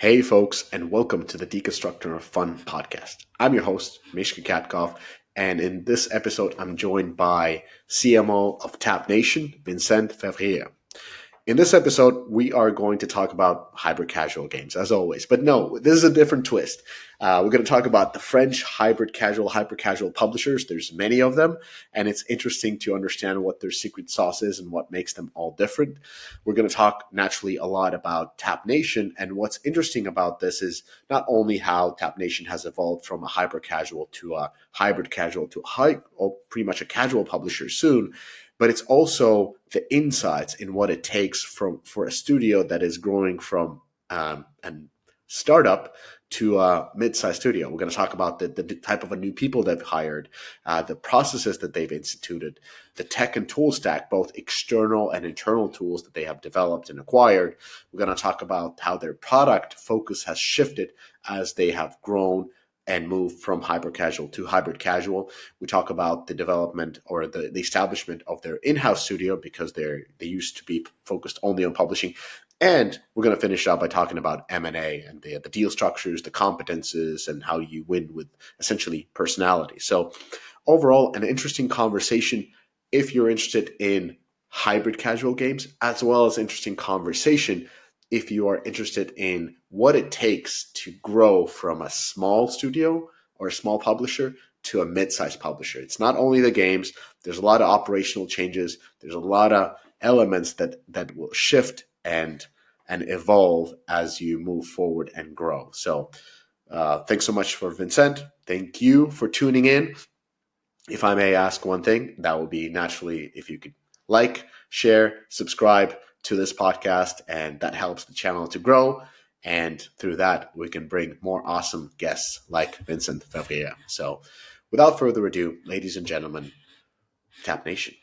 Hey, folks, and welcome to the Deconstructor of Fun podcast. I'm your host, Mishka Katkoff, and in this episode, I'm joined by CMO of Tap Nation, Vincent Fevrier. In this episode, we are going to talk about hybrid-casual games, as always. But no, this is a different twist. We're going to talk about the French hyper-casual publishers. There's many of them, and it's interesting to understand what their secret sauce is and what makes them all different. We're going to talk naturally a lot about Tap Nation, and what's interesting about this is not only how Tap Nation has evolved from a hyper-casual to a hybrid-casual to or pretty much a casual publisher soon, but it's also the insights in what it takes for a studio that is growing from a startup to a mid-sized studio. We're going to talk about the type of new people they've hired, the processes that they've instituted, the tech and tool stack, both external and internal tools that they have developed and acquired. We're going to talk about how their product focus has shifted as they have grown and move from hyper-casual to hybrid casual. We talk about the development or the establishment of their in-house studio because they used to be focused only on publishing. And we're going to finish up by talking about M&A and the deal structures, the competences, and how you win with essentially personality. So overall, an interesting conversation if you're interested in hybrid casual games, as well as interesting conversation if you are interested in what it takes to grow from a small studio or a small publisher to a mid-sized publisher. It's not only the games. There's a lot of operational changes. There's a lot of elements that will shift and evolve as you move forward and grow. So thanks so much for Vincent. Thank you for tuning in. If I may ask one thing, that would be naturally if you could like, share, subscribe to this podcast, and that helps the channel to grow. And through that, we can bring more awesome guests like Vincent Fevrier. So without further ado, ladies and gentlemen, Tap Nation.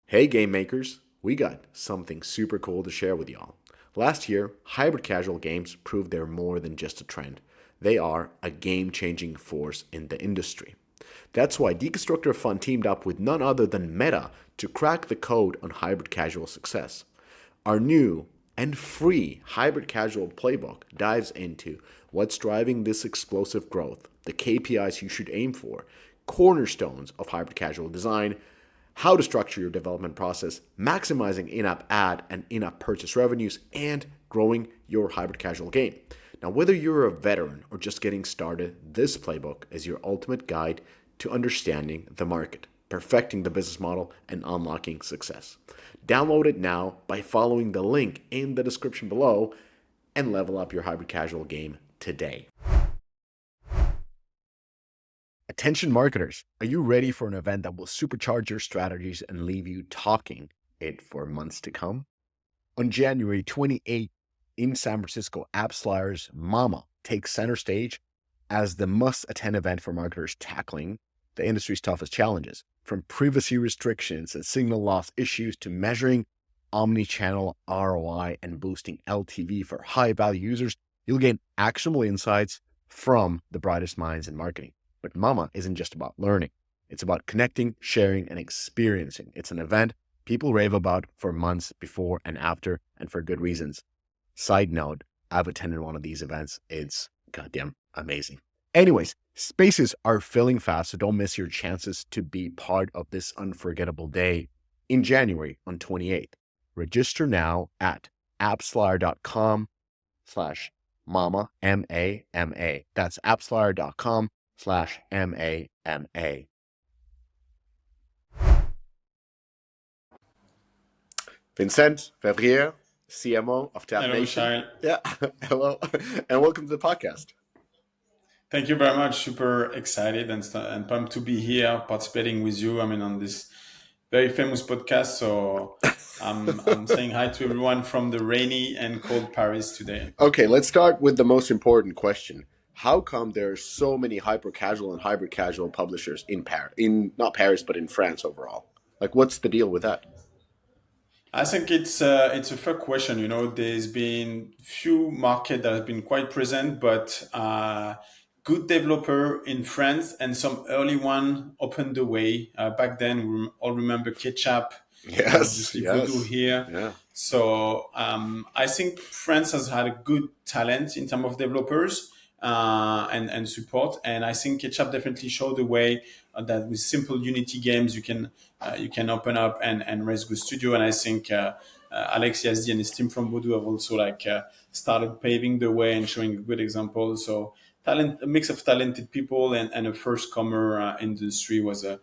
Hey, game makers, we got something super cool to share with y'all. Last year, hybrid casual games proved they're more than just a trend. They are a game-changing force in the industry. That's why Deconstructor of Fun teamed up with none other than Meta to crack the code on hybrid casual success. Our new and free Hybridcasual Playbook dives into what's driving this explosive growth, the KPIs you should aim for, cornerstones of hybrid casual design, how to structure your development process, maximizing in-app ad and in-app purchase revenues, and growing your hybrid casual game. Now, whether you're a veteran or just getting started, this playbook is your ultimate guide to understanding the market, perfecting the business model, and unlocking success. Download it now by following the link in the description below and level up your hybrid casual game today. Attention marketers, are you ready for an event that will supercharge your strategies and leave you talking it for months to come? On January 28th in San Francisco, AppsFlyer's Mama takes center stage as the must-attend event for marketers tackling the industry's toughest challenges, from privacy restrictions and signal loss issues to measuring omni-channel ROI and boosting LTV for high-value users. You'll gain actionable insights from the brightest minds in marketing. But Mama isn't just about learning. It's about connecting, sharing, and experiencing. It's an event people rave about for months before and after, and for good reasons. Side note, I've attended one of these events. It's goddamn amazing. Anyways, spaces are filling fast, so don't miss your chances to be part of this unforgettable day in January on 28th. Register now at appsflyer.com/mama, M-A-M-A. That's appsflyer.com/MAMA. Vincent Fevrier, CMO of Tap Nation. Hello, Yeah, hello, and welcome to the podcast. Thank you very much. Super excited and pumped to be here participating with you. I mean, on this very famous podcast. So I'm saying hi to everyone from the rainy and cold Paris today. Okay, let's start with the most important question. How come there are so many hyper-casual and hybrid-casual publishers in Paris, not Paris, but in France overall? Like, what's the deal with that? I think it's a fair question. You know, there's been few market that have been quite present, but good developer in France, and some early one opened the way. Back then, we all remember Ketchup and Yes, obviously Voodoo yes, here. yeah. So I think France has had a good talent in terms of developers and support, and I think Ketchup definitely showed the way that with simple Unity games you can open up and raise good studio. And I think Alex Yazdi and his team from Voodoo have also started paving the way and showing a good example. So a mix of talented people and a first comer industry was a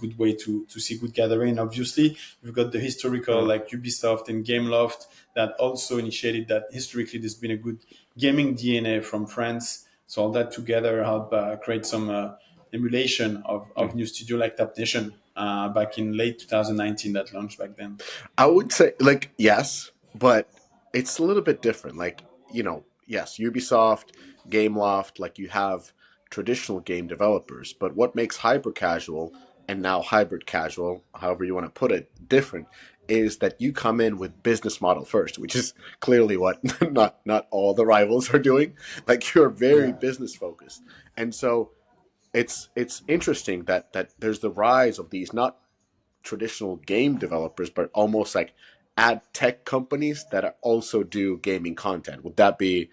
good way to see good gathering. Obviously, we've got the historical Mm. like Ubisoft and Gameloft that also initiated that. Historically, there's been a good gaming DNA from France. So all that together help create some emulation of new studio like TapNation back in late 2019 that launched back then. I would say, like, yes, but it's a little bit different. Like, yes, Ubisoft, Gameloft, like you have traditional game developers, but what makes hyper casual and now hybrid casual, however you want to put it, different is that you come in with business model first, which is clearly what not all the rivals are doing. Like you're very Yeah. business focused. And so it's interesting that there's the rise of these not traditional game developers, but almost like ad tech companies that are also do gaming content. Would that be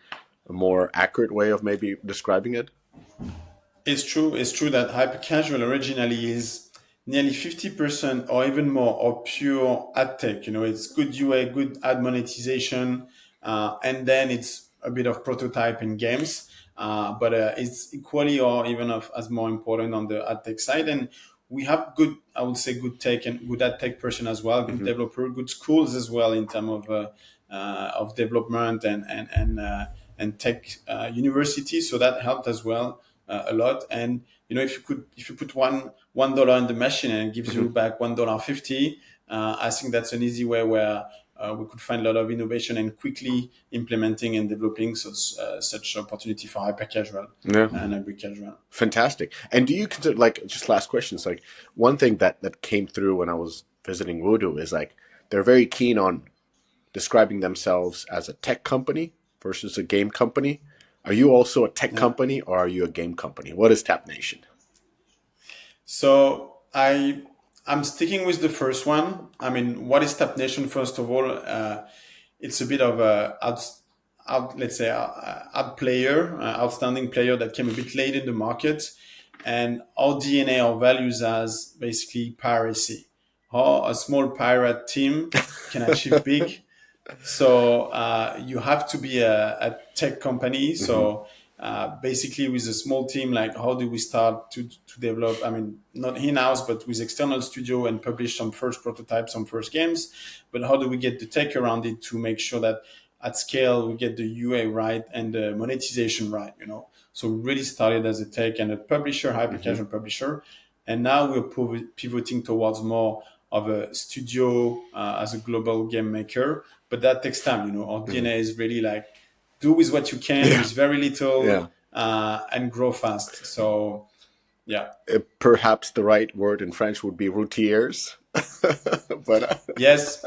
a more accurate way of maybe describing it? It's true. It's true that hypercasual originally is nearly 50% or even more of pure ad tech. It's good UA, good ad monetization, and then it's a bit of prototype in games. But it's equally or even as more important on the ad tech side. And we have good, I would say, good tech and good ad tech person as well, good Mm-hmm. developer, good schools as well in terms of development and tech university. So that helped as well a lot. And if you put $1 in the machine and it gives Mm-hmm. you back $1.50, I think that's an easy way where we could find a lot of innovation and quickly implementing and developing such opportunity for hyper casual Yeah. and hybrid casual. Fantastic. And do you consider, like, just last questions, like one thing that came through when I was visiting Voodoo is like they're very keen on describing themselves as a tech company versus a game company. Are you also a tech Yeah. company or are you a game company? What is Tap Nation? So I'm sticking with the first one. I mean, what is Tap Nation? First of all, it's a bit of a let's say out player, outstanding player that came a bit late in the market, and our DNA, our values as basically piracy. How a small pirate team can achieve big. So you have to be a tech company. Mm-hmm. So basically, with a small team, like how do we start to develop? I mean, not in house, but with external studio and publish some first prototypes, some first games. But how do we get the tech around it to make sure that at scale we get the UA right and the monetization right? So we really started as a tech and a publisher, hyper Mm-hmm. casual publisher, and now we're pivoting towards more of a studio as a global game maker, but that takes time. Our Mm-hmm. DNA is really like do with what you can, Yeah. with very little, Yeah. and grow fast. So yeah, Perhaps the right word in French would be routiers. but yes,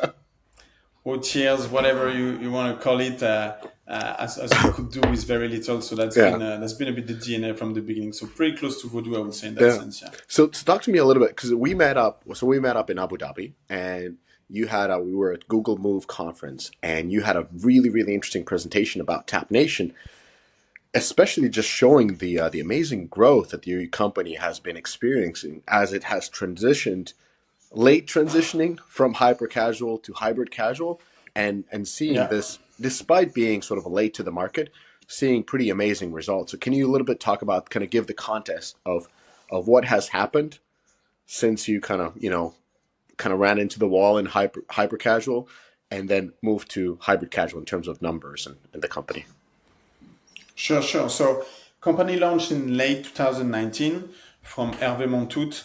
or cheers, whatever you want to call it, as we could do with very little. So yeah. that's been a bit the DNA from the beginning. So pretty close to Voodoo, I would say in that Yeah. sense. Yeah. So talk to me a little bit because we met up. So we met up in Abu Dhabi, and we were at Google Move conference, and you had a really really interesting presentation about Tap Nation, especially just showing the amazing growth that your company has been experiencing as it has late transitioning from hyper casual to hybrid casual, and seeing Yeah. this despite being sort of late to the market, seeing pretty amazing results. So can you a little bit talk about kind of give the context of what has happened since you kind of ran into the wall in hyper casual and then moved to hybrid casual in terms of numbers and the company? Sure, sure. So, company launched in late 2019 from Hervé Montout,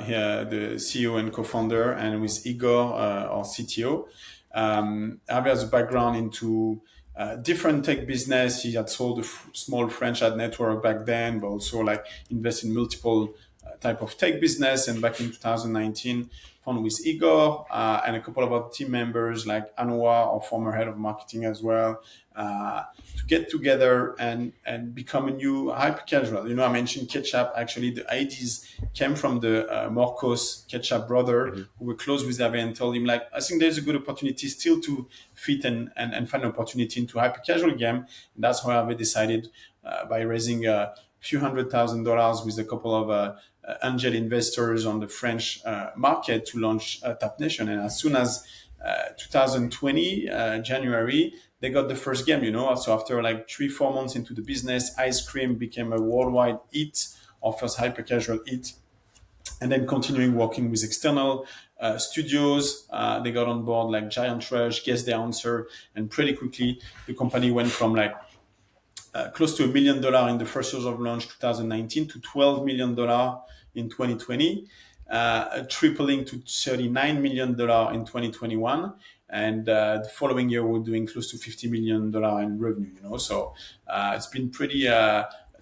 here, the CEO and co-founder, and with Igor, our CTO. Hervé has a background into different tech business. He had sold a small French ad network back then, but also like invest in multiple type of tech business. And back in 2019, found with Igor and a couple of other team members like Anwar, our former head of marketing as well, to get together and become a new hypercasual. I mentioned Ketchup. Actually, the ideas came from the Morcos Ketchup brother, who were close with Hervé and told him, like, I think there's a good opportunity still to fit and find an opportunity into hypercasual game. And that's how Hervé decided by raising a few $100,000 with a couple of angel investors on the French market to launch Tap Nation. And as soon as 2020 January, they got the first game. So after like 3-4 months into the business, ice cream became a worldwide hit, our first hyper casual hit. And then continuing working with external studios, they got on board like Giant Rush, Guess the Answer, and pretty quickly the company went from like close to $1 million in the first years of launch 2019 to $12 million in 2020, tripling to $39 million in 2021. And the following year, we're doing close to $50 million in revenue. So it's been pretty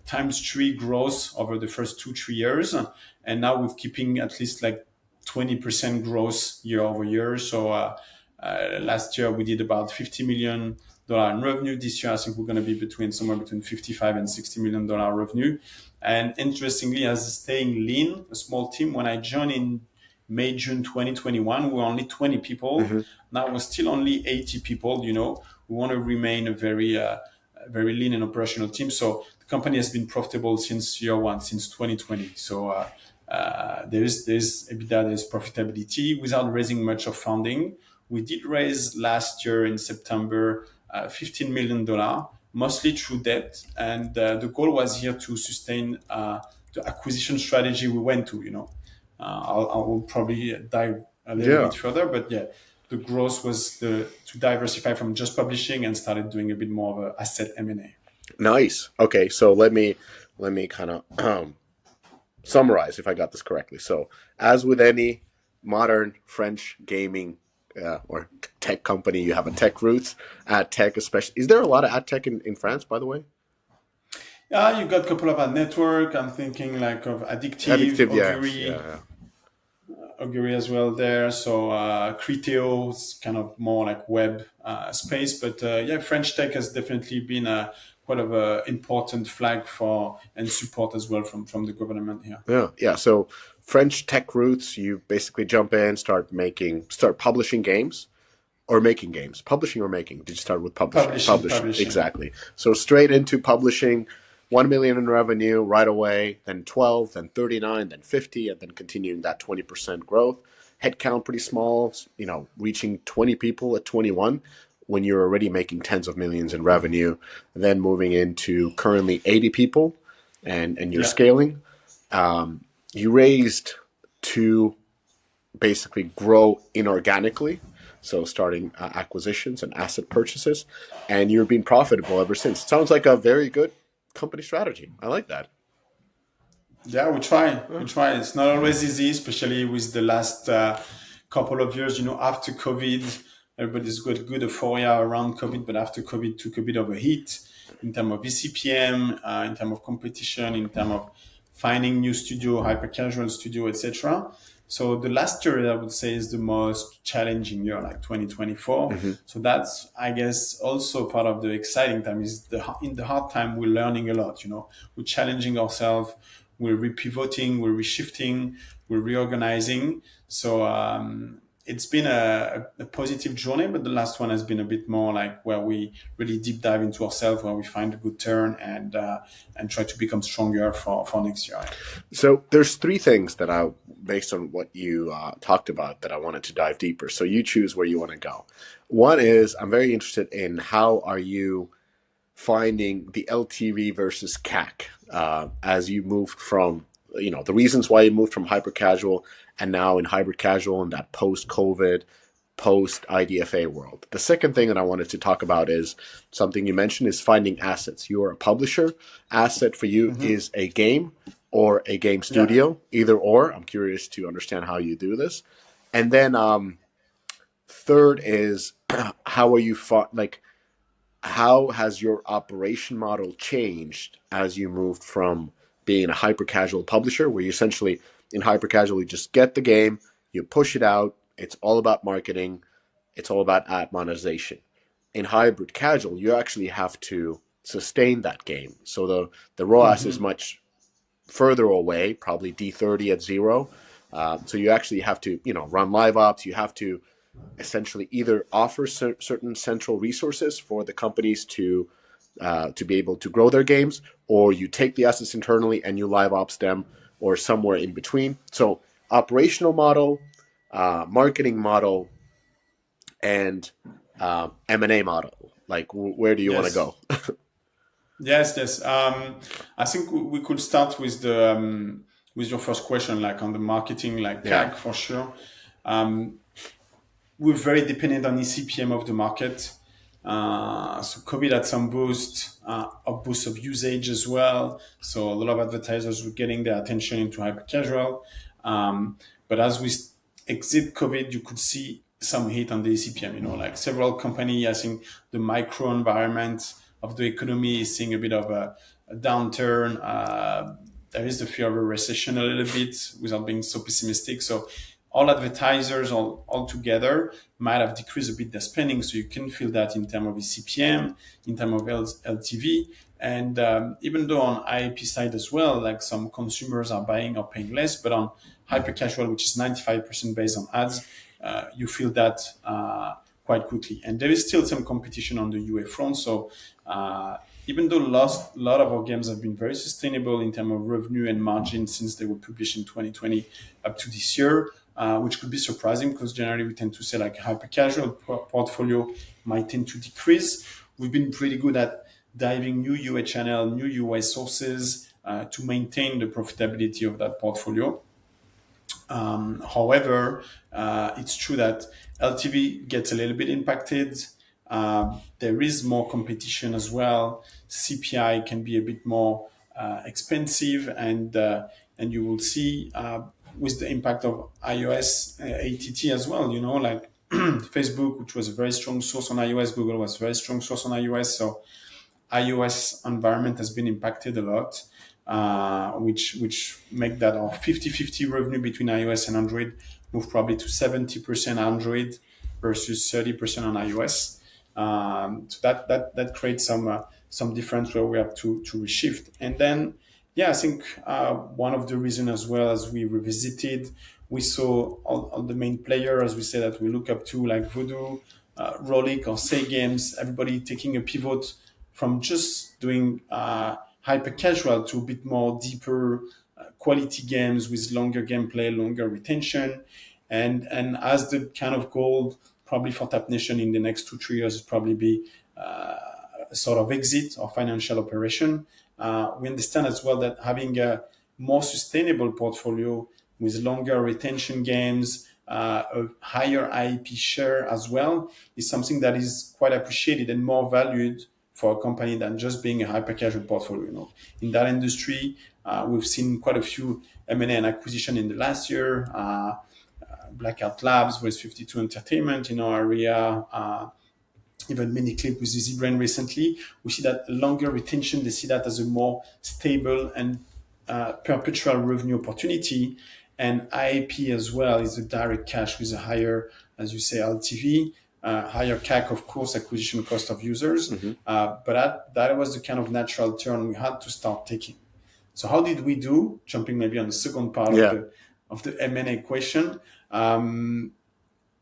times 3 growth over the first 2-3 years. And now we're keeping at least like 20% growth year over year. So last year we did about $50 million in revenue. This year, I think we're going to be somewhere between $55 and $60 million revenue. And interestingly, as staying lean, a small team, when I joined in May, June 2021, we were only 20 people. Now we're still only 80 people. We want to remain a very lean and operational team. So the company has been profitable since year one, since 2020. So there's EBITDA, there's profitability without raising much of funding. We did raise last year in September $15 million, mostly through debt. And the goal was here to sustain the acquisition strategy we went to. I will probably dive a little bit further, but yeah, the growth was to diversify from just publishing and started doing a bit more of a asset M&A. Nice. Okay, so let me kind of summarize if I got this correctly. So, as with any modern French gaming or tech company, you have a tech roots, ad tech especially. Is there a lot of ad tech in France, by the way? Yeah, you got a couple of ad network. I'm thinking like of Addictive, Augury, yeah. Augury as well there. So Criteo is kind of more like web space. But yeah, French tech has definitely been quite of an important flag for and support as well from the government here. Yeah. So French tech roots, you basically jump in, start publishing games. Or making games, publishing or making? Did you start with publishing? Publishing. Exactly. So straight into publishing, 1 million in revenue right away, then 12, then 39, then 50, and then continuing that 20% growth. Headcount pretty small, reaching 20 people at 21 when you're already making tens of millions in revenue. Then moving into currently 80 people, and you're scaling. You raised to basically grow inorganically. So starting acquisitions and asset purchases, and you've been profitable ever since. Sounds like a very good company strategy. I like that. Yeah, we try. It's not always easy, especially with the last couple of years. After COVID, everybody's got good euphoria around COVID, but after COVID took a bit of a hit in terms of VCPM, in terms of competition, in terms of finding new studio, hyper casual studio, etc. So the last year, I would say, is the most challenging year, like 2024. So that's, I guess, also part of the exciting time is in the hard time, we're learning a lot, we're challenging ourselves, we're repivoting, we're reshifting, we're reorganizing. So it's been a positive journey, but the last one has been a bit more like where we really deep dive into ourselves, where we find a good turn and try to become stronger for next year. So there's 3 things that based on what you talked about, that I wanted to dive deeper. So you choose where you want to go. One is I'm very interested in how are you finding the LTV versus CAC as you moved from, the reasons why you moved from hypercasual and now in hybrid casual in that post-COVID, post-IDFA world. The second thing that I wanted to talk about is something you mentioned is finding assets. You are a publisher. Asset for you is a game or a game studio, either or. I'm curious to understand how you do this. And then third is how are you how has your operation model changed as you moved from being a hyper casual publisher, where you essentially in hyper casual you just get the game, you push it out. It's all about marketing. It's all about ad monetization. In hybrid casual, you actually have to sustain that game. So the ROAS is Hmm. much further away, probably D30 at zero. So you actually have to, run live ops. You have to essentially either offer certain central resources for the companies to be able to grow their games, or you take the assets internally and you live ops them, or somewhere in between. So operational model, marketing model, and M&A model. Like, where do you want to Yes. go? Yes. I think we could start with the with your first question, like on the marketing, like Yeah. CAC for sure. Um, we're very dependent on the CPM of the market. So COVID had some a boost of usage as well. So a lot of advertisers were getting their attention into hyper casual. But as we exit COVID, you could see some hit on the CPM. Like several companies, I think the micro environment of the economy is seeing a bit of a downturn. There is the fear of a recession a little bit, without being so pessimistic. So all advertisers all together might have decreased a bit their spending. So you can feel that in terms of CPM, in terms of LTV. And even though on IAP side as well, like some consumers are buying or paying less, but on hyper casual, which is 95% based on ads, you feel that quite quickly. And there is still some competition on the UA front. So even though a lot of our games have been very sustainable in terms of revenue and margin since they were published in 2020 up to this year, which could be surprising because generally we tend to say like hyper casual portfolio might tend to decrease. We've been pretty good at diving new UA channel, new UA sources to maintain the profitability of that portfolio. However, it's true that LTV gets a little bit impacted. There is more competition as well. CPI can be a bit more expensive, and you will see with the impact of iOS ATT as well. Like Facebook, which was a very strong source on iOS, Google was a very strong source on iOS. So iOS environment has been impacted a lot, which make that our 50-50 revenue between iOS and Android move probably to 70% Android versus 30% on iOS. So that creates some difference where we have to reshift. And then, yeah, I think one of the reasons as well as we revisited, we saw all the main players, as we say, that we look up to, like Voodoo, Rolik, or Say Games, everybody taking a pivot from just doing hyper casual to a bit more deeper quality games with longer gameplay, longer retention, and as the kind of goal probably for Tap Nation in the next 2-3 years is probably be a sort of exit or financial operation. We understand as well that having a more sustainable portfolio with longer retention games, a higher IEP share as well, is something that is quite appreciated and more valued for a company than just being a hyper casual portfolio. In that industry, we've seen quite a few M&A and acquisition in the last year. Blackout Labs with 52 Entertainment in our area, even Miniclip with EasyBrain recently. We see that longer retention, they see that as a more stable and perpetual revenue opportunity. And IAP as well is a direct cash with a higher, as you say, LTV, higher CAC, of course, acquisition cost of users. Mm-hmm. But that was the kind of natural turn we had to start taking. So how did we do? Jumping maybe on the second part of Yeah. the M&A question.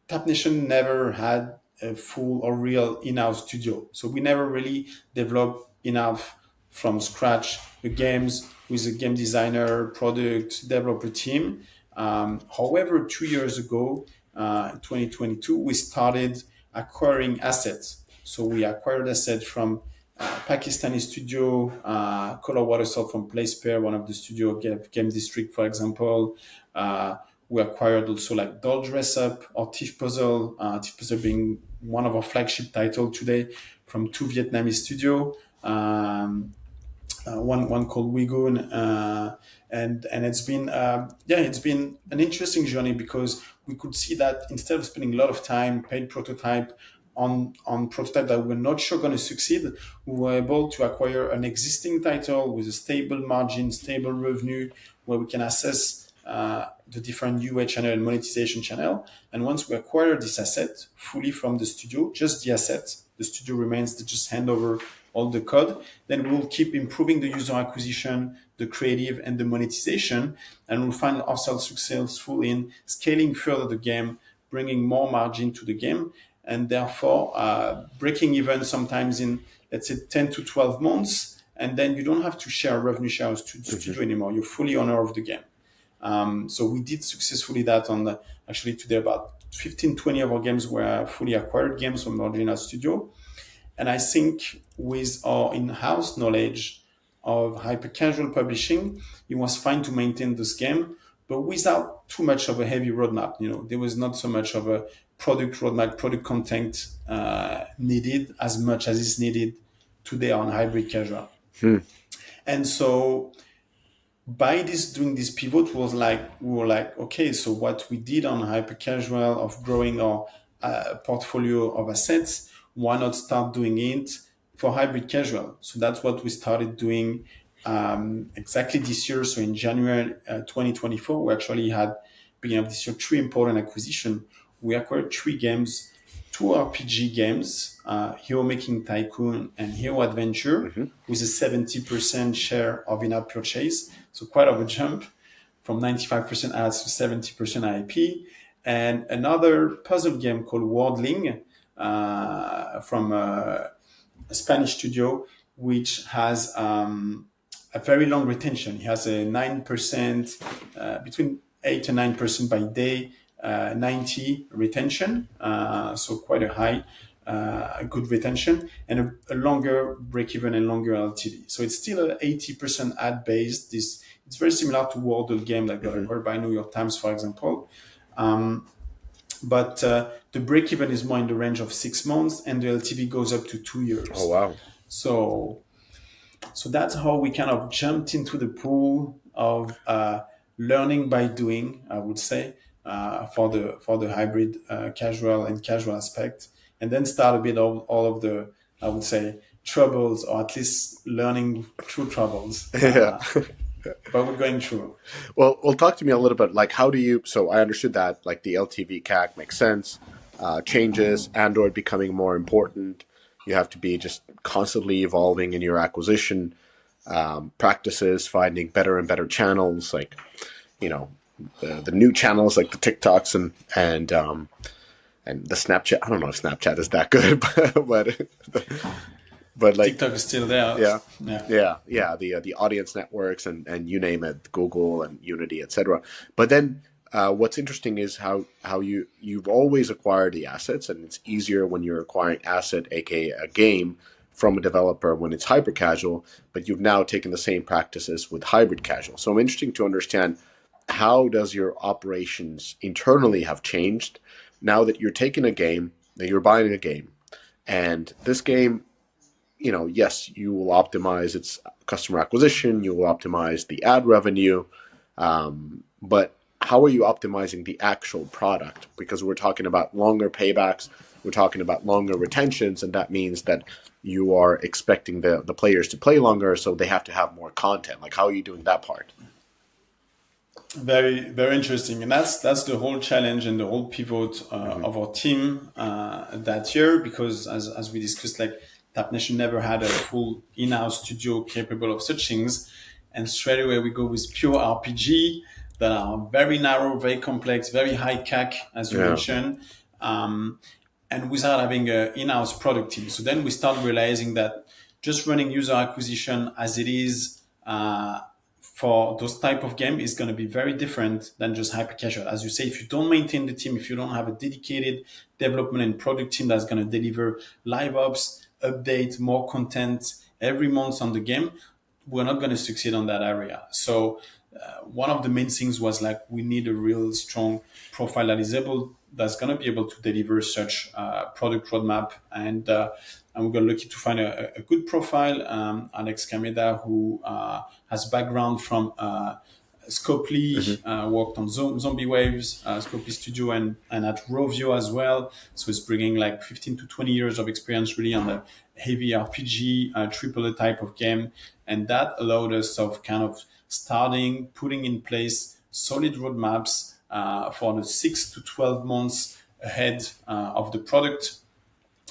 Tap Nation never had a full or real in-house studio. So we never really developed enough from scratch the games with a game designer, product, developer team. However, 2 years ago, 2022, we started acquiring assets. So we acquired assets from Pakistani studio, Color Waterfall from PlaySpace, one of the studio game district, for example. We acquired also like Doll Dress Up or Thief Puzzle, Thief Puzzle being one of our flagship titles today from two Vietnamese studio. One called Wigun, and it's been an interesting journey because we could see that instead of spending a lot of time paid prototype, on prototype that we're not sure going to succeed, we were able to acquire an existing title with a stable margin, stable revenue, where we can assess the different UA channel and monetization channel. And once we acquire this asset fully from the studio, just the asset, the studio remains to just hand over all the code, then we'll keep improving the user acquisition, the creative, and the monetization, and we'll find ourselves successful in scaling further the game, bringing more margin to the game, and therefore breaking even sometimes in, let's say, 10 to 12 months, and then you don't have to share revenue shares to the studio anymore. You're fully owner of the game. So we did successfully that on actually today about 15, 20 of our games were fully acquired games from the original studio. And I think with our in-house knowledge of hyper-casual publishing, it was fine to maintain this game, but without too much of a heavy roadmap. There was not so much of a product roadmap, product content needed as much as is needed today on hybrid casual. And so by doing this pivot we were like, okay, so what we did on hyper casual of growing our portfolio of assets, why not start doing it for hybrid casual? So that's what we started doing exactly this year. So in January 2024, we actually had, beginning of this year, 3 important acquisitions. We acquired 3 games, 2 RPG games, Hero Making Tycoon and Hero Adventure, with a 70% share of in-app purchase. So quite of a jump from 95% ads to 70% IP. And another puzzle game called Wordling from a Spanish studio, which has a very long retention. It has a 9%, between 8 and 9% by day, 90 retention, so quite a high, a good retention, and a longer break-even and longer LTV. So it's still an 80% ad-based. It's very similar to Wordle game that got acquired by New York Times, for example. But the break-even is more in the range of 6 months, and the LTV goes up to 2 years. Oh, wow. So that's how we kind of jumped into the pool of learning by doing, I would say, for the hybrid casual and casual aspect, and then start a bit of all of the, I would say, troubles, or at least learning through troubles. Yeah. But we're going through. Well, talk to me a little bit. Like, how do you? So I understood that, like, the LTV CAC makes sense. Changes, Android becoming more important. You have to be just constantly evolving in your acquisition practices, finding better and better channels, like, the new channels like the TikToks and the Snapchat. I don't know if Snapchat is that good, but like TikTok is still there. Yeah. The audience networks and you name it, Google and Unity, etc. But then what's interesting is how you've always acquired the assets, and it's easier when you're acquiring asset, aka a game, from a developer when it's hyper casual. But you've now taken the same practices with hybrid casual. So I'm interested to understand, how does your operations internally have changed now that you're taking a game, that you're buying a game, and this game, yes, you will optimize its customer acquisition, you will optimize the ad revenue, but how are you optimizing the actual product? Because we're talking about longer paybacks, we're talking about longer retentions, and that means that you are expecting the players to play longer, so they have to have more content. Like, how are you doing that part? Very, very interesting, and that's the whole challenge and the whole pivot of our team that year, because as we discussed, like, Tap Nation never had a full in-house studio capable of such things, and straight away we go with pure RPG that are very narrow, very complex, very high CAC, as you mentioned, and without having an in-house product team. So then we start realizing that just running user acquisition as it is for those type of game is going to be very different than just hyper casual. As you say, if you don't maintain the team, if you don't have a dedicated development and product team that's going to deliver live ops, update, more content every month on the game, we're not going to succeed on that area. So one of the main things was, like, we need a real strong profile that's going to be able to deliver such product roadmap, and we got lucky to find a good profile, Alex Kameda, who has background from Scopely, worked on Zombie Waves, Scopely Studio, and at Rovio as well. So it's bringing like 15 to 20 years of experience really on the heavy RPG, triple A type of game. And that allowed us of kind of putting in place solid roadmaps for the 6 to 12 months ahead of the product.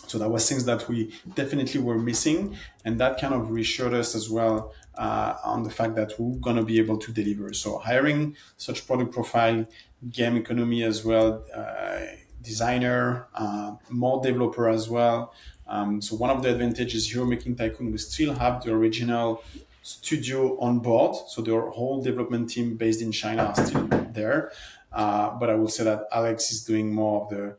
So that was things that we definitely were missing, and that kind of reassured us as well on the fact that we're going to be able to deliver. So hiring such product profile, game economy as well, designer, more developer as well. So one of the advantages here, Making Tycoon, we still have the original studio on board. So the whole development team based in China are still there. But I will say that Alex is doing more of the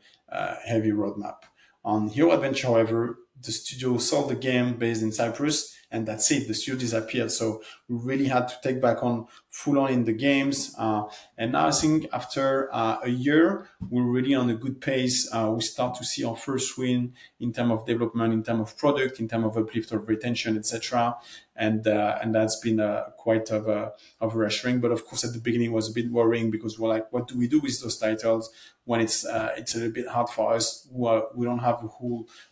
heavy roadmap. On Hero Adventure, however, the studio sold the game based in Cyprus, and that's it. The studio disappeared. So we really had to take back on full on in the games. And now I think after a year, we're really on a good pace. We start to see our first win in terms of development, in terms of product, in terms of uplift of retention, etc. And that's been quite of a reassuring. But of course, at the beginning, it was a bit worrying because we're like, what do we do with those titles when it's a little bit hard for us? We don't have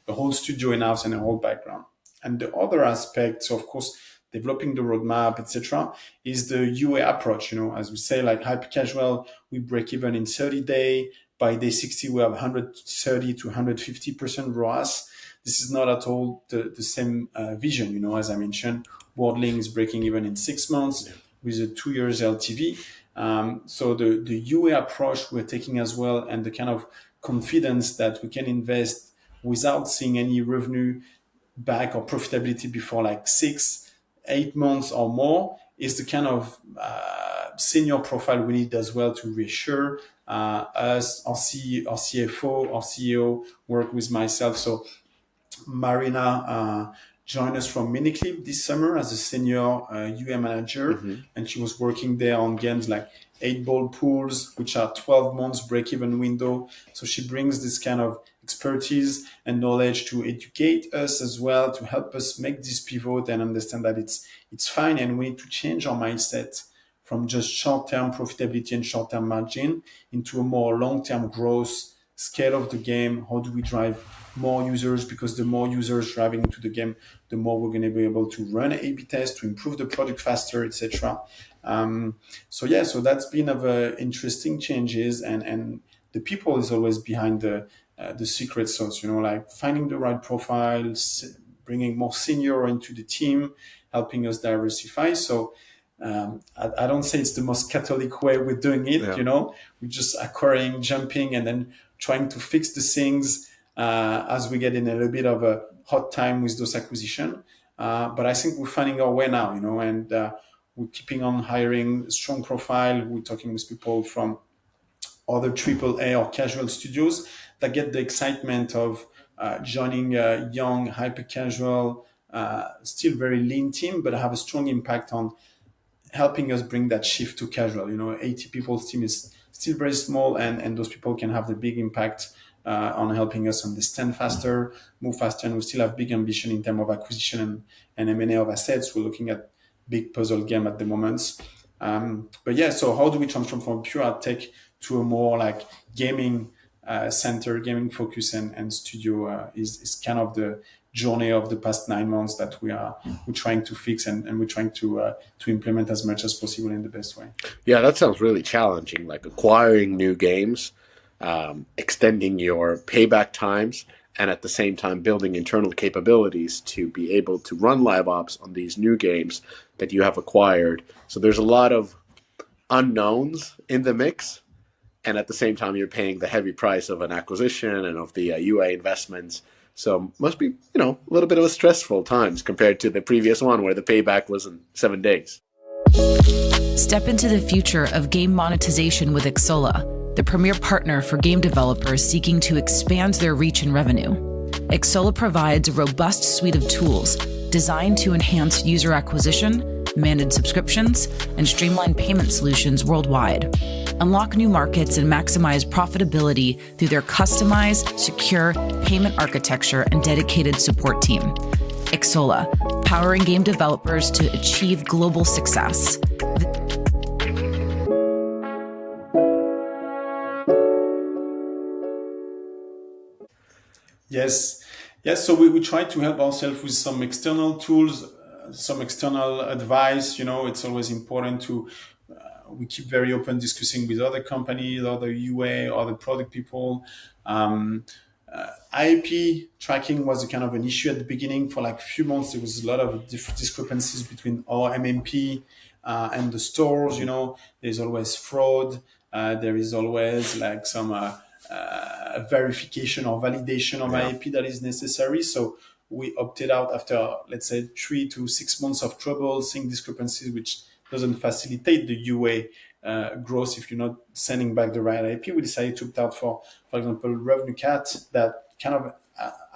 the whole studio in-house and a whole background. And the other aspect, so of course, developing the roadmap, etc., is the UA approach. As we say, like Hypercasual, we break even in 30 days. By day 60, we have 130 to 150% ROAS. This is not at all the same vision. As I mentioned, Wordling is breaking even in 6 months with a 2 years LTV. So the UA approach we're taking as well, and the kind of confidence that we can invest without seeing any revenue back or profitability before like 6-8 months or more is the kind of senior profile we need as well to reassure us, our CFO, our CEO, work with myself. So Marina joined us from Miniclip this summer as a senior UA manager, and she was working there on games like 8-ball pools, which are 12 months break-even window. So she brings this kind of expertise and knowledge to educate us as well, to help us make this pivot and understand that it's fine, and we need to change our mindset from just short-term profitability and short-term margin into a more long-term growth, scale of the game. How do we drive more users? Because the more users driving into the game, the more we're going to be able to run A/B tests to improve the product faster, etc. So that's been of interesting changes, and the people is always behind the secret sauce. Like finding the right profile, bringing more senior into the team, helping us diversify. So I don't say it's the most Catholic way we're doing it. We're just acquiring, jumping, and then trying to fix the things as we get in a little bit of a hot time with those acquisition. But I think we're finding our way now, and we're keeping on hiring strong profile. We're talking with people from other AAA or casual studios that get the excitement of joining a young, hyper-casual, still very lean team, but have a strong impact on helping us bring that shift to casual. 80 people's team is still very small, and those people can have the big impact on helping us understand faster, move faster, and we still have big ambition in terms of acquisition and M&A of assets. We're looking at big puzzle game at the moment. So how do we transform from pure ad tech to a more like gaming center, gaming focus and studio is kind of the journey of the past 9 months that we're trying to fix and we're trying to implement as much as possible in the best way. Yeah, that sounds really challenging, like acquiring new games, extending your payback times, and at the same time building internal capabilities to be able to run live ops on these new games that you have acquired. So there's a lot of unknowns in the mix, and at the same time you're paying the heavy price of an acquisition and of the UA investments. So must be, a little bit of a stressful times compared to the previous one where the payback was in 7 days. Step into the future of game monetization with Xsolla, the premier partner for game developers seeking to expand their reach and revenue. Xsolla provides a robust suite of tools designed to enhance user acquisition, manage subscriptions, and streamline payment solutions worldwide. Unlock new markets and maximize profitability through their customized, secure payment architecture and dedicated support team. Xsolla, powering game developers to achieve global success. Yes. Yes. So we try to help ourselves with some external tools, some external advice. It's always important to, we keep very open discussing with other companies, other UA, other product people. Um, IAP tracking was a kind of an issue at the beginning. For like a few months, there was a lot of discrepancies between our MMP and the stores. There's always fraud. There is always like some verification or validation of Yeah. IAP that is necessary. So we opted out after, let's say, 3 to 6 months of trouble, seeing discrepancies, which doesn't facilitate the UA growth if you're not sending back the right IP. We decided to opt out for example, Revenue Cat that kind of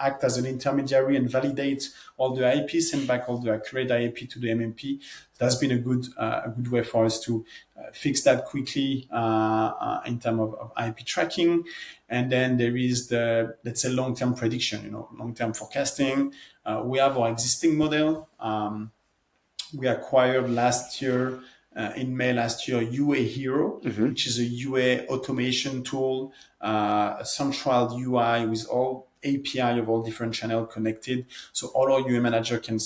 act as an intermediary and validate all the IP, send back all the accurate IP to the MMP. That's been a good way for us to fix that quickly in terms of IP tracking. And then there is the, let's say, long-term prediction, long-term forecasting. We have our existing model. We acquired last year, in May last year, UA Hero, Mm-hmm. which is a UA automation tool, a central UI with all API of all different channels connected. So all our UA manager can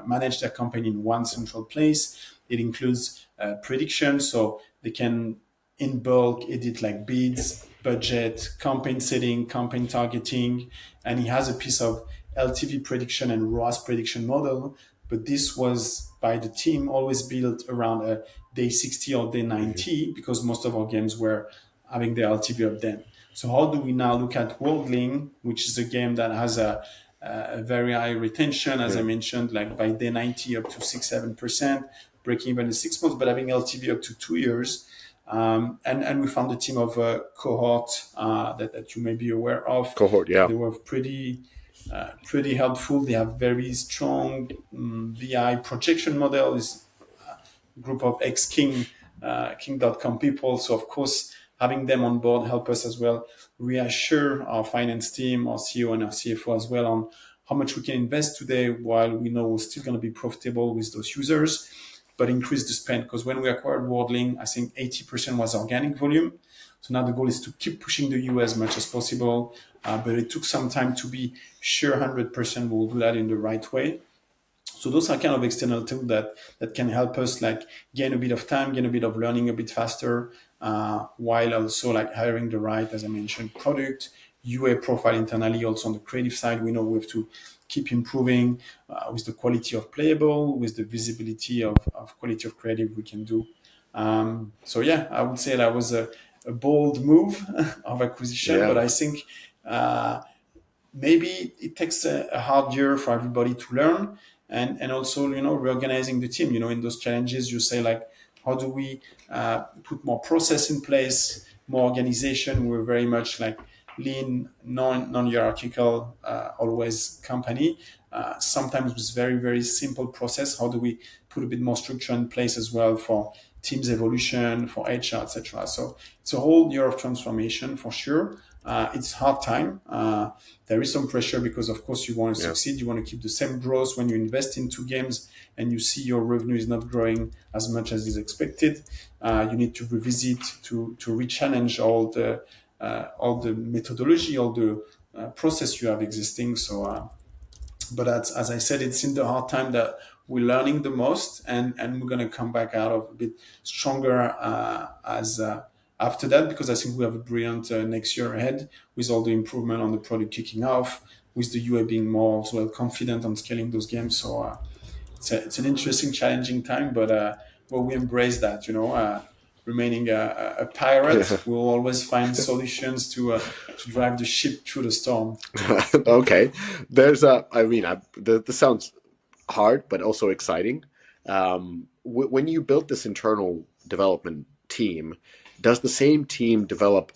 manage their campaign in one central place. It includes prediction, so they can in bulk edit like bids, budget, campaign setting, campaign targeting, and he has a piece of LTV prediction and ROAS prediction model. But this was by the team always built around a day 60 or day 90 because most of our games were having the LTV up then. So how do we now look at Worldling, which is a game that has a very high retention, as I mentioned, like by day 90 up to 6-7%, breaking even in 6 months, but having LTV up to 2 years. And we found a team of Cohort that you may be aware of. Cohort, yeah. They were pretty helpful. They have very strong BI projection model. Is a group of King.com people. So of course, having them on board help us as well reassure our finance team, our CEO and our CFO as well on how much we can invest today while we know we're still going to be profitable with those users, but increase the spend. Because when we acquired Wardling, I think 80% was organic volume. So now the goal is to keep pushing the US as much as possible. But it took some time to be sure 100% we'll do that in the right way. So those are kind of external tools that can help us like gain a bit of time, gain a bit of learning a bit faster, while also like hiring the right, as I mentioned, product, UA profile internally. Also on the creative side, we know we have to keep improving with the quality of playable, with the visibility of quality of creative we can do. So yeah, I would say that was a bold move of acquisition, Yeah. but I think maybe it takes a hard year for everybody to learn, and also reorganizing the team. In those challenges, you say like, how do we put more process in place, more organization? We're very much like lean, non-hierarchical, always company. Sometimes with very very simple process. How do we put a bit more structure in place as well for teams evolution, for HR, etc. So it's a whole year of transformation for sure. It's hard time. There is some pressure because, of course, you want to succeed. You want to keep the same growth when you invest into games and you see your revenue is not growing as much as is expected. You need to revisit, to re-challenge all the methodology, all the process you have existing. So, but as I said, it's in the hard time that we're learning the most, and we're going to come back out of a bit stronger as after that, because I think we have a brilliant next year ahead with all the improvement on the product kicking off, with the UA being more as well confident on scaling those games. So it's an interesting, challenging time, but we embrace that. Remaining a pirate, we'll always find solutions to drive the ship through the storm. Okay. There's this sounds hard, but also exciting. When you built this internal development team, does the same team develop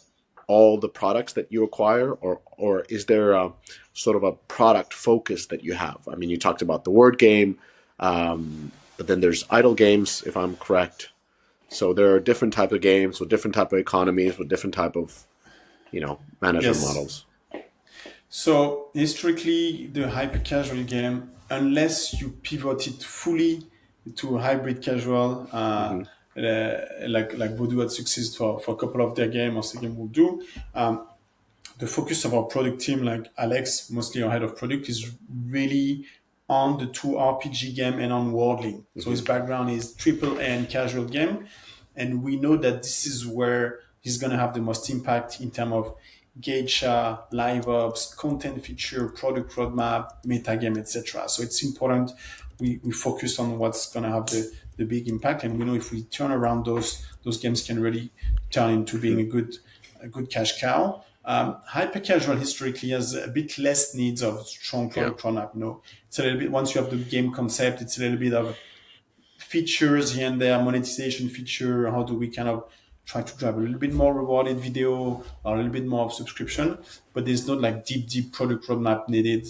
all the products that you acquire, or is there a sort of a product focus that you have? I mean, you talked about the word game, but then there's idle games, if I'm correct. So there are different type of games with different type of economies, with different type of management Yes. models. So historically, the hyper-casual game, unless you pivot it fully to hybrid casual, like Voodoo had success for a couple of their games, or second will do, the focus of our product team, like Alex, mostly our head of product, is really on the two RPG game and on Wordling. So his background is AAA and casual game. And we know that this is where he's going to have the most impact in terms of gacha, live ops, content feature, product roadmap, metagame, etc. So it's important we focus on what's going to have the big impact. And we know if we turn around those games can really turn into being a good cash cow. Hypercasual historically has a bit less needs of strong product roadmap. It's a little bit, once you have the game concept, it's a little bit of features here and there, monetization feature. How do we kind of try to drive a little bit more rewarded video or a little bit more of subscription? But there's not like deep product roadmap needed.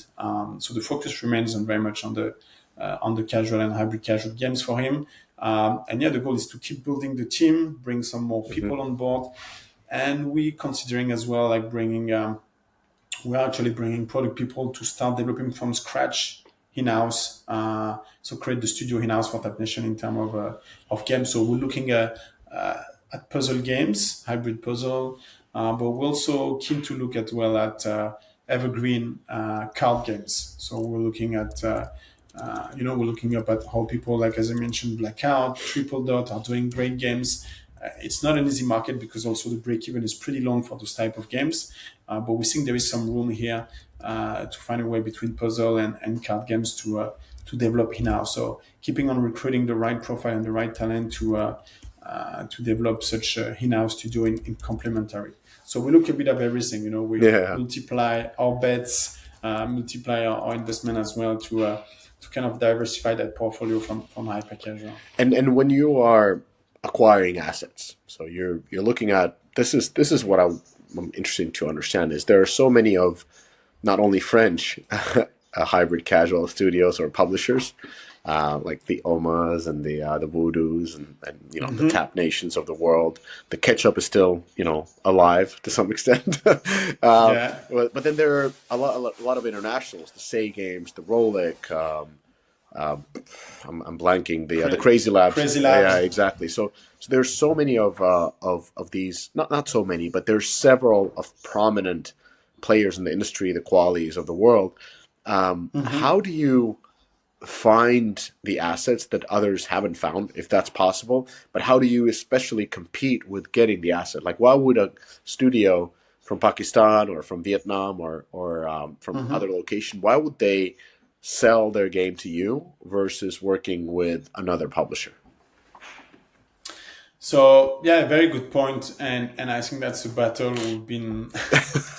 So the focus remains on very much on the casual and hybrid casual games for him. And the goal is to keep building the team, bring some more people on board. And we're considering as well, like we're actually bringing product people to start developing from scratch in-house. So create the studio in-house for Tap Nation in terms of games. So we're looking at puzzle games, hybrid puzzle, but we're also keen to look at evergreen card games. So we're looking at we're looking up at how people, like as I mentioned, Blackout, Triple Dot are doing great games. It's not an easy market because also the break-even is pretty long for those type of games. But we think there is some room here to find a way between puzzle and card games to develop in-house. So keeping on recruiting the right profile and the right talent to develop such a in-house studio in complementary. So we look a bit of everything. We multiply our bets, multiply our investment as well to kind of diversify that portfolio from Hypercasual. And when you are acquiring assets, so you're looking at this is what I'm interested to understand is there are so many of not only French hybrid casual studios or publishers like the Omas and the Voodoos and the Tap Nations of the world. The ketchup is still alive to some extent, but then there are a lot of internationals, the Say Games, the Rolik. I'm blanking the Crazy Labs. Yeah, exactly. So there's so many of these, not so many, but there's several of prominent players in the industry, the qualities of the world. How do you find the assets that others haven't found, if that's possible? But how do you especially compete with getting the asset? Like, why would a studio from Pakistan or from Vietnam or from other location, why would they sell their game to you versus working with another publisher? So very good point, and I think that's a battle we've been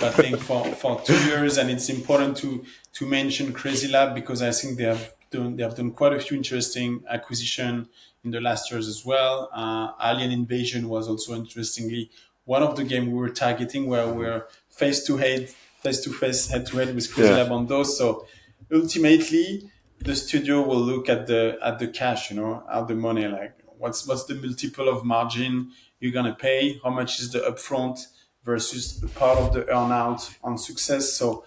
battling for 2 years, and it's important to mention Crazy Lab because I think they have done quite a few interesting acquisition in the last years as well. Alien Invasion was also interestingly one of the games we were targeting where we're face to face, head to head with Crazy Lab on those. So ultimately, the studio will look at the cash, at the money, like what's the multiple of margin you're gonna pay, how much is the upfront versus the part of the earnout on success. So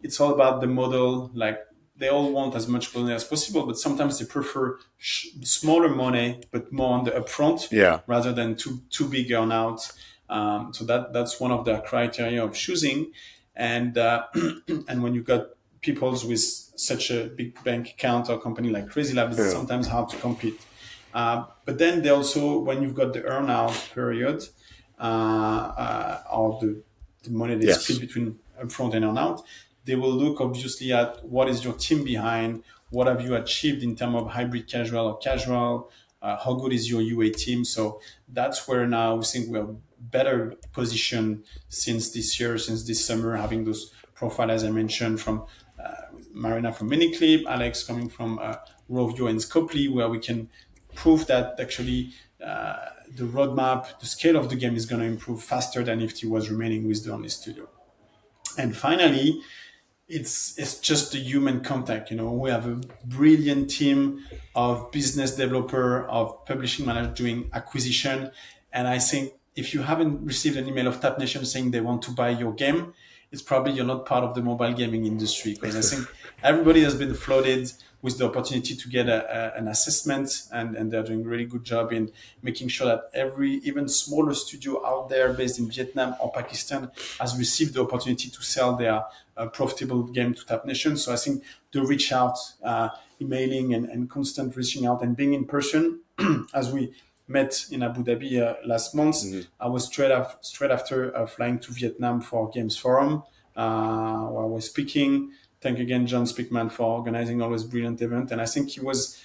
it's all about the model. Like they all want as much money as possible, but sometimes they prefer smaller money but more on the upfront, rather than too big earnout. So that's one of the criteria of choosing, and and when you got people with such a big bank account or company like Crazy Lab, it's sometimes hard to compete. But then they also, when you've got the earnout period, or the money they split between upfront and earnout, they will look obviously at what is your team behind, what have you achieved in terms of hybrid casual or casual, how good is your UA team. So that's where now we think we're better positioned since this summer, having those profiles, as I mentioned, from Marina from Miniclip, Alex coming from Rovio and Scopely, where we can prove that actually the roadmap, the scale of the game is going to improve faster than if he was remaining with the only studio. And finally, it's just the human contact. We have a brilliant team of business developer, of publishing manager doing acquisition. And I think if you haven't received an email of Tap Nation saying they want to buy your game, it's probably you're not part of the mobile gaming industry, because I think everybody has been flooded with the opportunity to get an assessment, and they're doing a really good job in making sure that every even smaller studio out there based in Vietnam or Pakistan has received the opportunity to sell their profitable game to Tap Nation. So I think the reach out, emailing and constant reaching out and being in person, as we met in Abu Dhabi last month. I was straight after flying to Vietnam for Games Forum, where I was speaking. Thank again, John Speakman, for organizing always brilliant event. And I think it was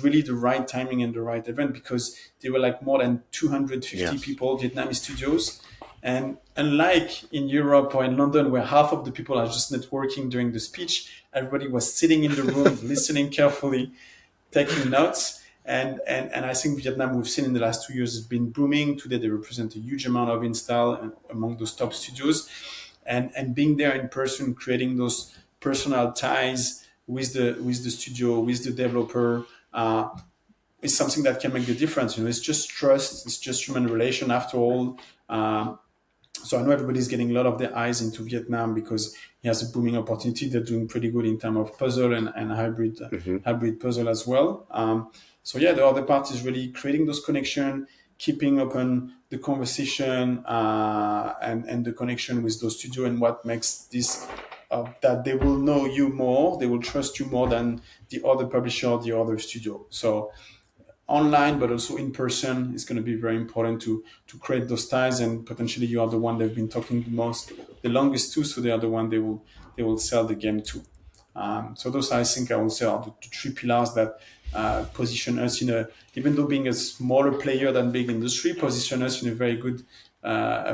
really the right timing and the right event, because there were like more than 250 people, Vietnamese studios. And unlike in Europe or in London, where half of the people are just networking during the speech, everybody was sitting in the room, listening carefully, taking notes. And I think Vietnam, we've seen in the last 2 years, has been booming. Today, they represent a huge amount of install among those top studios. And being there in person, creating those personal ties with the studio, with the developer, is something that can make the difference. It's just trust, it's just human relation after all. So I know everybody's getting a lot of their eyes into Vietnam because he has a booming opportunity. They're doing pretty good in terms of puzzle and hybrid puzzle as well. So yeah, the other part is really creating those connections, keeping open the conversation, and the connection with those studios, and what makes this that they will know you more, they will trust you more than the other publisher or the other studio. So online, but also in person, is going to be very important to create those ties, and potentially you are the one they've been talking the longest to, so they are the one they will sell the game to. So those, I think, I would say, are the three pillars that position us even though being a smaller player than big industry, position us in a very good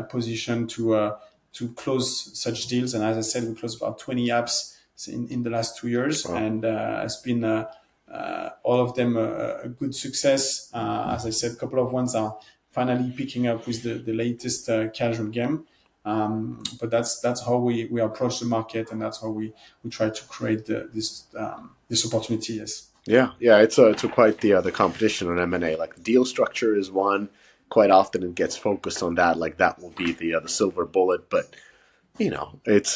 position to close such deals. And as I said, we closed about 20 apps in the last 2 years. Wow. And it's been all of them a good success. As I said, a couple of ones are finally picking up with the latest casual game. But that's how we approach the market, and that's how we try to create this opportunity. Yes. Yeah. It's quite the competition on M&A. Like, deal structure is one. Quite often it gets focused on that. Like, that will be the silver bullet. But it's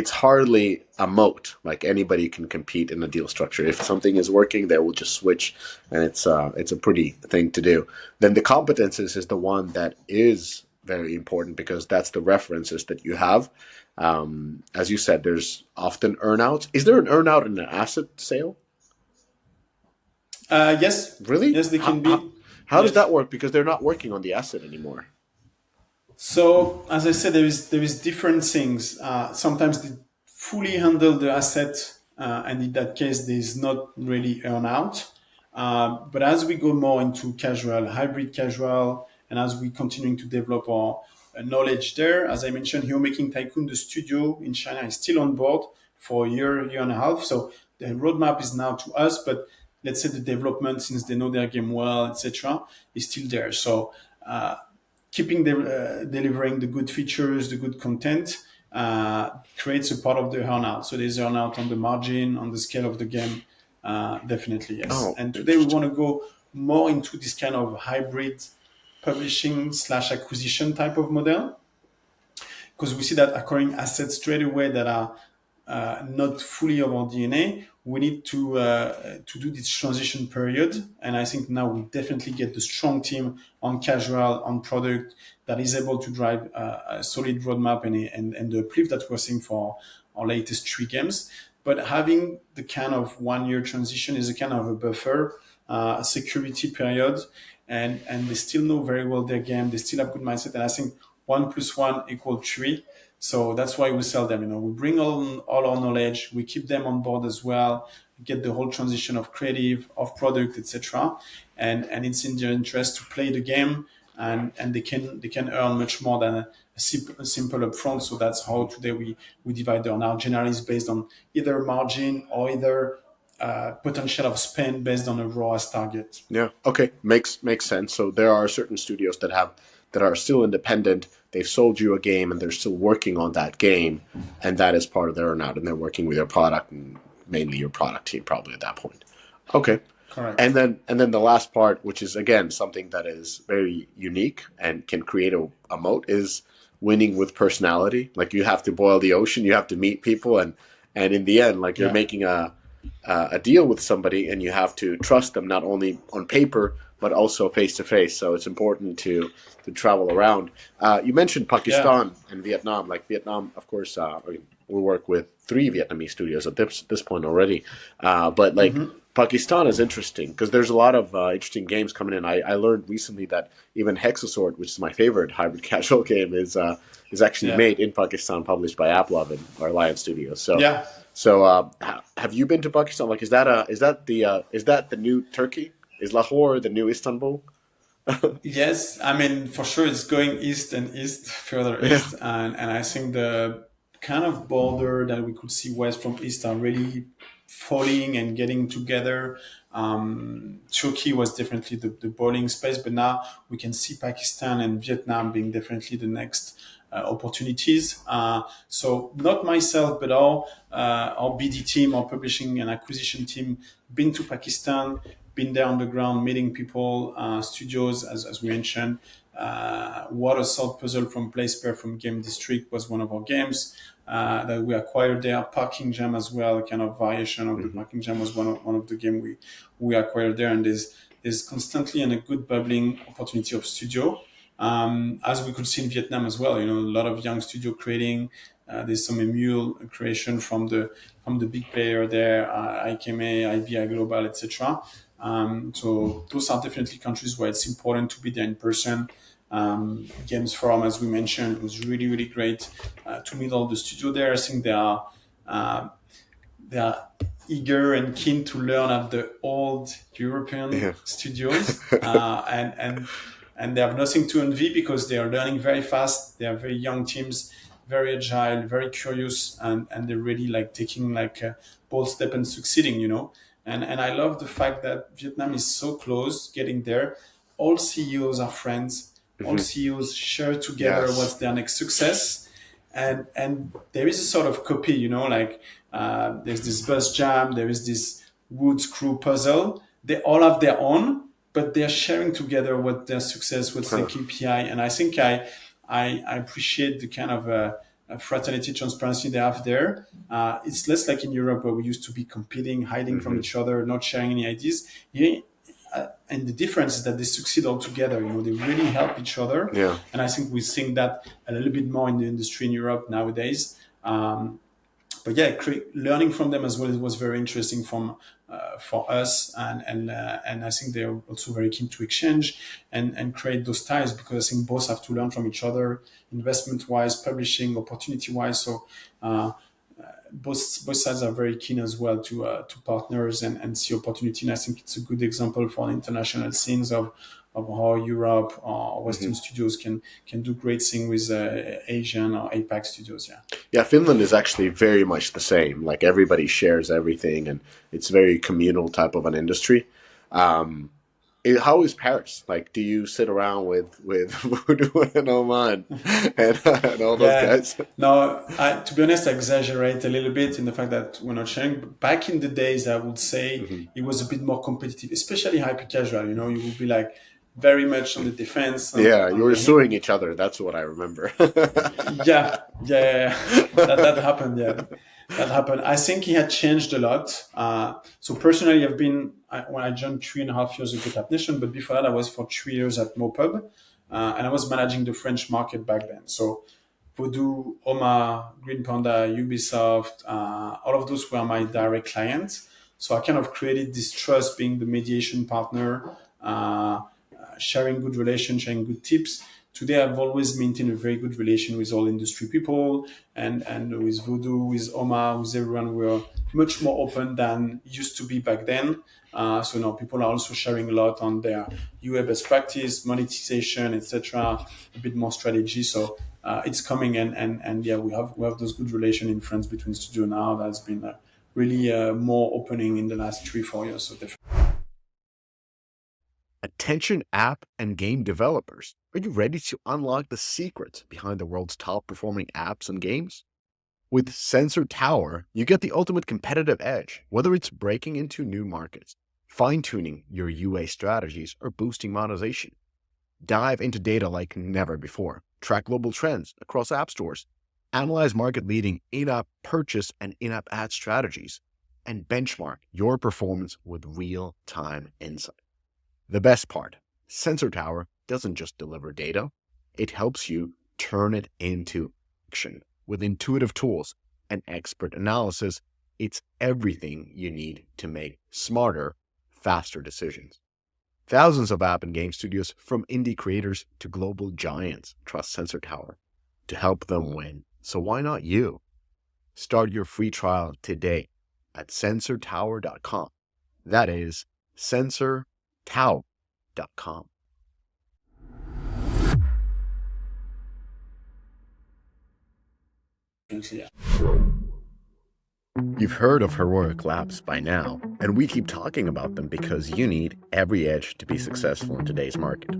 hardly a moat. Like, anybody can compete in a deal structure. If something is working, they will just switch, and it's a pretty thing to do. Then the competences is the one that is very important, because that's the references that you have. As you said, there's often earnouts. Is there an earnout in an asset sale? Yes. Really? Yes, they can be. How does that work? Because they're not working on the asset anymore. So, as I said, there is different things. Sometimes they fully handle the asset, and in that case, there is not really earnout. But as we go more into casual, hybrid casual, and as we continuing to develop our knowledge there, as I mentioned, Hero Making Tycoon, the studio in China, is still on board for a year and a half. So the roadmap is now to us, but let's say the development, since they know their game well, etc., is still there. So keeping delivering the good features, the good content, creates a part of the earnout. So there's earnout on the margin, on the scale of the game, definitely, yes. Oh, and today we want to go more into this kind of hybrid publishing / acquisition type of model, because we see that acquiring assets straight away that are not fully of our DNA, we need to do this transition period. And I think now we definitely get the strong team on casual, on product, that is able to drive a solid roadmap and the uplift that we're seeing for our latest 3 games. But having the kind of 1 year transition is a kind of a buffer, a security period, and they still know very well their game. They still have good mindset, and I think 1 + 1 = 3. So that's why we sell them. We bring all our knowledge, we keep them on board as well, get the whole transition of creative, of product, etc. And it's in their interest to play the game, and they can earn much more than a simple upfront. So that's how today we divide the earnout. Generally, is based on either margin or either potential of spend based on a ROAS target. Yeah. Okay. Makes sense. So there are certain studios that are still independent. They've sold you a game and they're still working on that game, and that is part of their earnout, and they're working with your product, and mainly your product team probably at that point. Okay. Correct. And then the last part, which is again something that is very unique and can create a moat, is winning with personality. Like you have to boil the ocean, you have to meet people, and in the end, like you're making a deal with somebody, and you have to trust them not only on paper but also face to face. So it's important to travel around. You mentioned Pakistan and Vietnam. Like Vietnam, of course, we work with 3 Vietnamese studios at this point already. But like Pakistan is interesting because there's a lot of interesting games coming in. I learned recently that even Hexasword, which is my favorite hybrid casual game, is actually made in Pakistan, published by AppLove and our Lion Studios. So have you been to Pakistan? Like, is that the new Turkey? Is Lahore the new Istanbul? Yes, I mean, for sure it's going east and east, further east. And I think the kind of border that we could see west from east are really falling and getting together. Turkey was definitely the boiling space, but now we can see Pakistan and Vietnam being definitely the next opportunities. So not myself, but our BD team, our publishing and acquisition team, been to Pakistan, been there on the ground, meeting people, studios, as we mentioned. Water Sword Puzzle from PlaySpace from Game District was one of our games that we acquired there. Parking Jam as well, kind of variation of the Parking Jam was one of the game we acquired there. And there's constantly and a good bubbling opportunity of studio. As we could see in Vietnam as well, a lot of young studio creating. There's some emule creation from the big player there, IKMA, IBI Global, etc. So those are definitely countries where it's important to be there in person. Games Forum, as we mentioned, it was really, really great to meet all the studio there. I think they are eager and keen to learn at the old European studios, and they have nothing to envy because they are learning very fast. They are very young teams, very agile, very curious, and they're really like taking like a bold step and succeeding, And I love the fact that Vietnam is so close, getting there. All CEOs are friends. All CEOs share together what's their next success. And there is a sort of copy, there's this bus jam, there is this wood screw puzzle. They all have their own, but they're sharing together what their success, what's their KPI. And I think I appreciate the kind of fraternity, transparency they have there. It's less like in Europe where we used to be competing, hiding from each other, not sharing any ideas. Here, and the difference is that they succeed all together. They really help each other. Yeah. And I think we're seeing that a little bit more in the industry in Europe nowadays. But yeah, learning from them as well was very interesting for us, and I think they're also very keen to exchange and create those ties, because I think both have to learn from each other, investment wise, publishing, opportunity wise. So both sides are very keen as well to partners and see opportunity. And I think it's a good example for the international scenes of how Europe or Western studios can do great things with Asian or APAC studios. Yeah, Finland is actually very much the same. Like everybody shares everything, and it's very communal type of an industry. How is Paris? Like, do you sit around with Voodoo and Oman and all those guys? No, to be honest, I exaggerate a little bit in the fact that we're not sharing. But back in the days, I would say it was a bit more competitive, especially hypercasual. You would be like very much on the defense. You were suing each other. That's what I remember. Yeah. That happened. Yeah. That happened. I think he had changed a lot. So personally, when I joined 3.5 years ago at TapNation, but before that, I was for 3 years at Mopub, and I was managing the French market back then. So Voodoo, Oma, Green Panda, Ubisoft, all of those were my direct clients. So I kind of created this trust, being the mediation partner, sharing good relations, sharing good tips. Today, I've always maintained a very good relation with all industry people, and with Voodoo, with Oma, with everyone. We're much more open than used to be back then. So now people are also sharing a lot on their UA best practice, monetization, etc. A bit more strategy. So it's coming, and yeah, we have those good relations in France between studio now. That's been really more opening in the last 3-4 years. So definitely. Attention app and game developers, are you ready to unlock the secrets behind the world's top performing apps and games? With Sensor Tower, you get the ultimate competitive edge, whether it's breaking into new markets, fine-tuning your UA strategies, or boosting monetization. Dive into data like never before. track global trends across app stores, analyze market-leading in-app purchase and in-app ad strategies, and benchmark your performance with real-time insight. The best part, Sensor Tower doesn't just deliver data, it helps you turn it into action with intuitive tools and expert analysis. It's everything you need to make smarter, faster decisions. Thousands of app and game studios, from indie creators to global giants, trust Sensor Tower to help them win. So why not you? Start your free trial today at sensortower.com. That is sensortower.com. Yeah. You've heard of Heroic Labs by now, and we keep talking about them because you need every edge to be successful in today's market.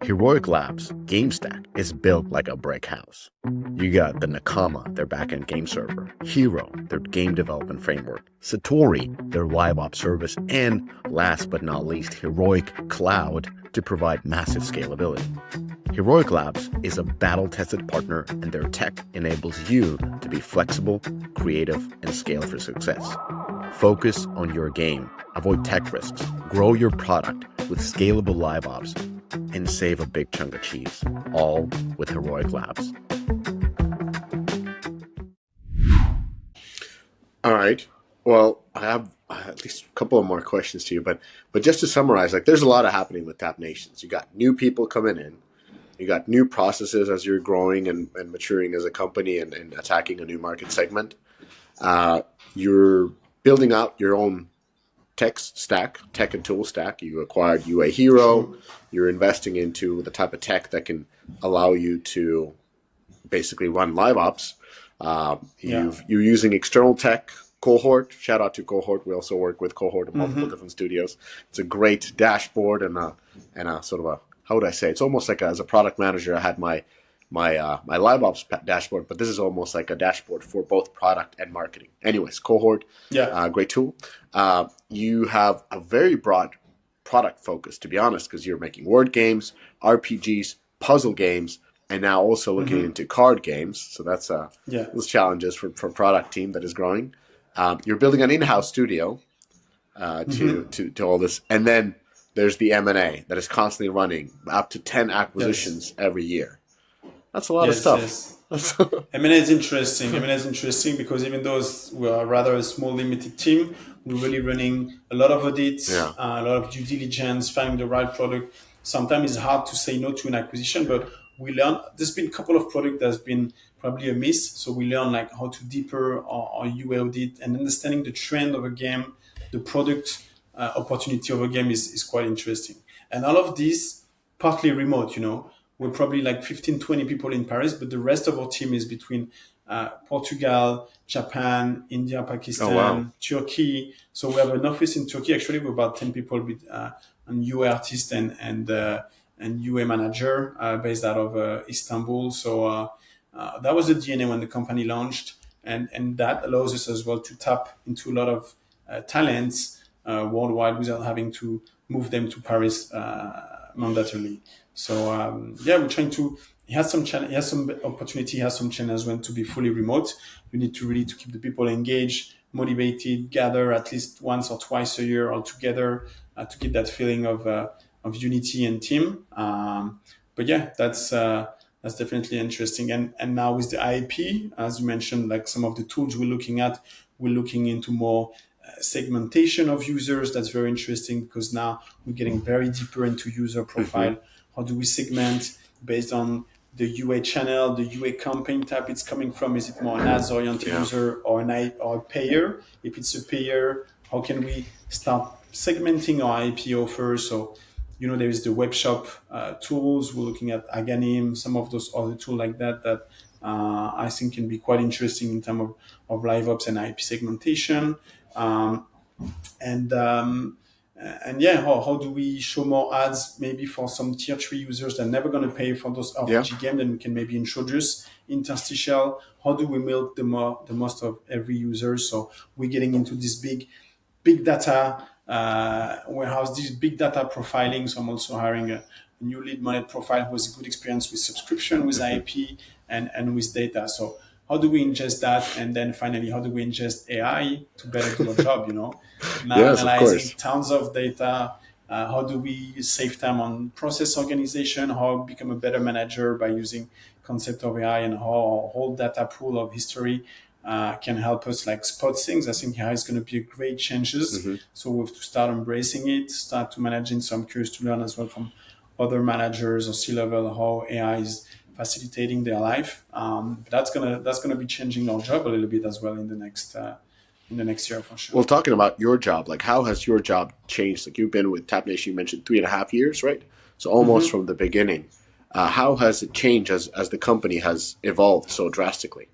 Heroic Labs Game Stack is built like a brick house. You got the Nakama, their backend game server, Hero, their game development framework, Satori, their live op service, and last but not least, Heroic Cloud to provide massive scalability. Heroic Labs is a battle-tested partner, and their tech enables you to be flexible, creative, and scale for success. Focus on your game, avoid tech risks, grow your product with scalable live ops, and save a big chunk of cheese, all with Heroic Labs. All right. Well, I have at least a couple of more questions to you, but just to summarize, like, there's a lot of happening with Tap Nations. You got new people coming in. You got new processes as you're growing and maturing as a company and attacking a new market segment. You're building out your own tech and tool stack. You acquired UA Hero. You're investing into the type of tech that can allow you to basically run live ops. You're using external tech. Cohort, shout out to Cohort. We also work with Cohort in multiple different studios. It's a great dashboard and a sort of a, how would I say? It's almost like as a product manager, I had my live ops dashboard, but this is almost like a dashboard for both product and marketing. Anyways, Cohort, great tool. You have a very broad product focus, to be honest, because you're making word games, RPGs, puzzle games, and now also looking into card games. So that's those challenges for product team that is growing. You're building an in-house studio to all this, and then there's the M&A that is constantly running, up to 10 acquisitions every year. That's a lot of stuff. Yes. M&A is interesting. M&A is interesting because even though we are rather a small, limited team, we're really running a lot of audits, a lot of due diligence, finding the right product. Sometimes it's hard to say no to an acquisition, but we learn. There's been a couple of products that's been probably a miss, so we learn like how to deeper our UA audit and understanding the trend of a game, the product opportunity of a game is quite interesting. And all of this partly remote, we're probably like 15, 20 people in Paris, but the rest of our team is between Portugal, Japan, India, Pakistan, Turkey. So we have an office in Turkey. Actually, we're about 10 people with an UA artist and UA manager based out of Istanbul. So that was the DNA when the company launched. And that allows us as well to tap into a lot of talents worldwide without having to move them to Paris mandatorily. So we're trying to. He has some opportunity. He has some challenge when to be fully remote. You need to really to keep the people engaged, motivated, gather at least once or twice a year all together to get that feeling of unity and team. But that's definitely interesting. And now with the IP, as you mentioned, like some of the tools we're looking into more segmentation of users. That's very interesting because now we're getting very deeper into user profile. How do we segment based on the UA channel, the UA campaign type it's coming from? Is it more an ads-oriented user or a payer? If it's a payer, how can we start segmenting our IP offers? So, there is the web shop tools. We're looking at Aganim, some of those other tools like that I think can be quite interesting in terms of live ops and IP segmentation. How do we show more ads maybe for some tier 3 users that are never going to pay for those RPG games? Then we can maybe introduce interstitial. How do we milk the most of every user? So we're getting into this big data warehouse, this big data profiling. So I'm also hiring a new lead magnet profile who has a good experience with subscription, with IP, and with data. So how do we ingest that? And then finally, how do we ingest AI to better do our job? Now Yes, of analyzing course. tons of data. How do we save time on process organization? How become a better manager by using concept of AI, and how our whole data pool of history can help us like spot things. I think AI is going to be a great changes. Hmm. So we have to start embracing it, start to managing. So I'm curious to learn as well from other managers or C-level how AI is facilitating their life. That's gonna be changing our job a little bit as well in the next year for sure. Well, talking about your job, like how has your job changed? Like you've been with Tap Nation, you mentioned 3.5 years, right? So almost from the beginning. How has it changed as the company has evolved so drastically?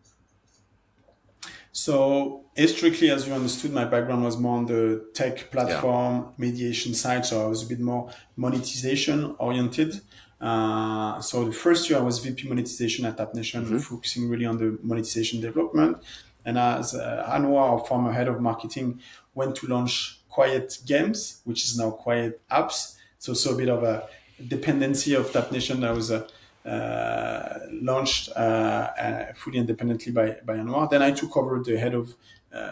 So strictly, as you understood, my background was more on the tech platform mediation side. So I was a bit more monetization oriented. So the first year I was VP monetization at TapNation, Hmm. focusing really on the monetization development. And as Anwar, our former head of marketing, went to launch Quiet Games, which is now Quiet Apps. So a bit of a dependency of TapNation that was launched fully independently by Anwar. Then I took over the head of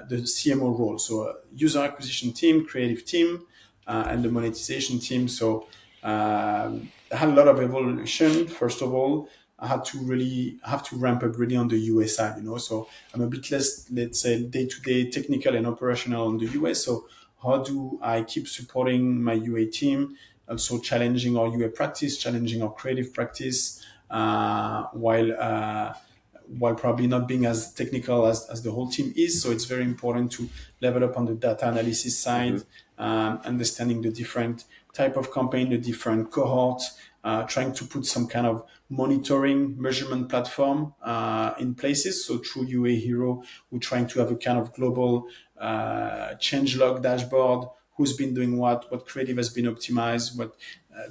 the CMO role, so user acquisition team, creative team, and the monetization team. So I had a lot of evolution. First of all, I had to really have to ramp up really on the US side, So I'm a bit less, let's say, day-to-day technical and operational on the US. So how do I keep supporting my UA team, also challenging our UA practice, challenging our creative practice, while probably not being as technical as the whole team is. So it's very important to level up on the data analysis Hmm. side, understanding the different type of campaign, the different cohorts, trying to put some kind of monitoring measurement platform in places. So through UA Hero, we're trying to have a kind of global change log dashboard, who's been doing what creative has been optimized, what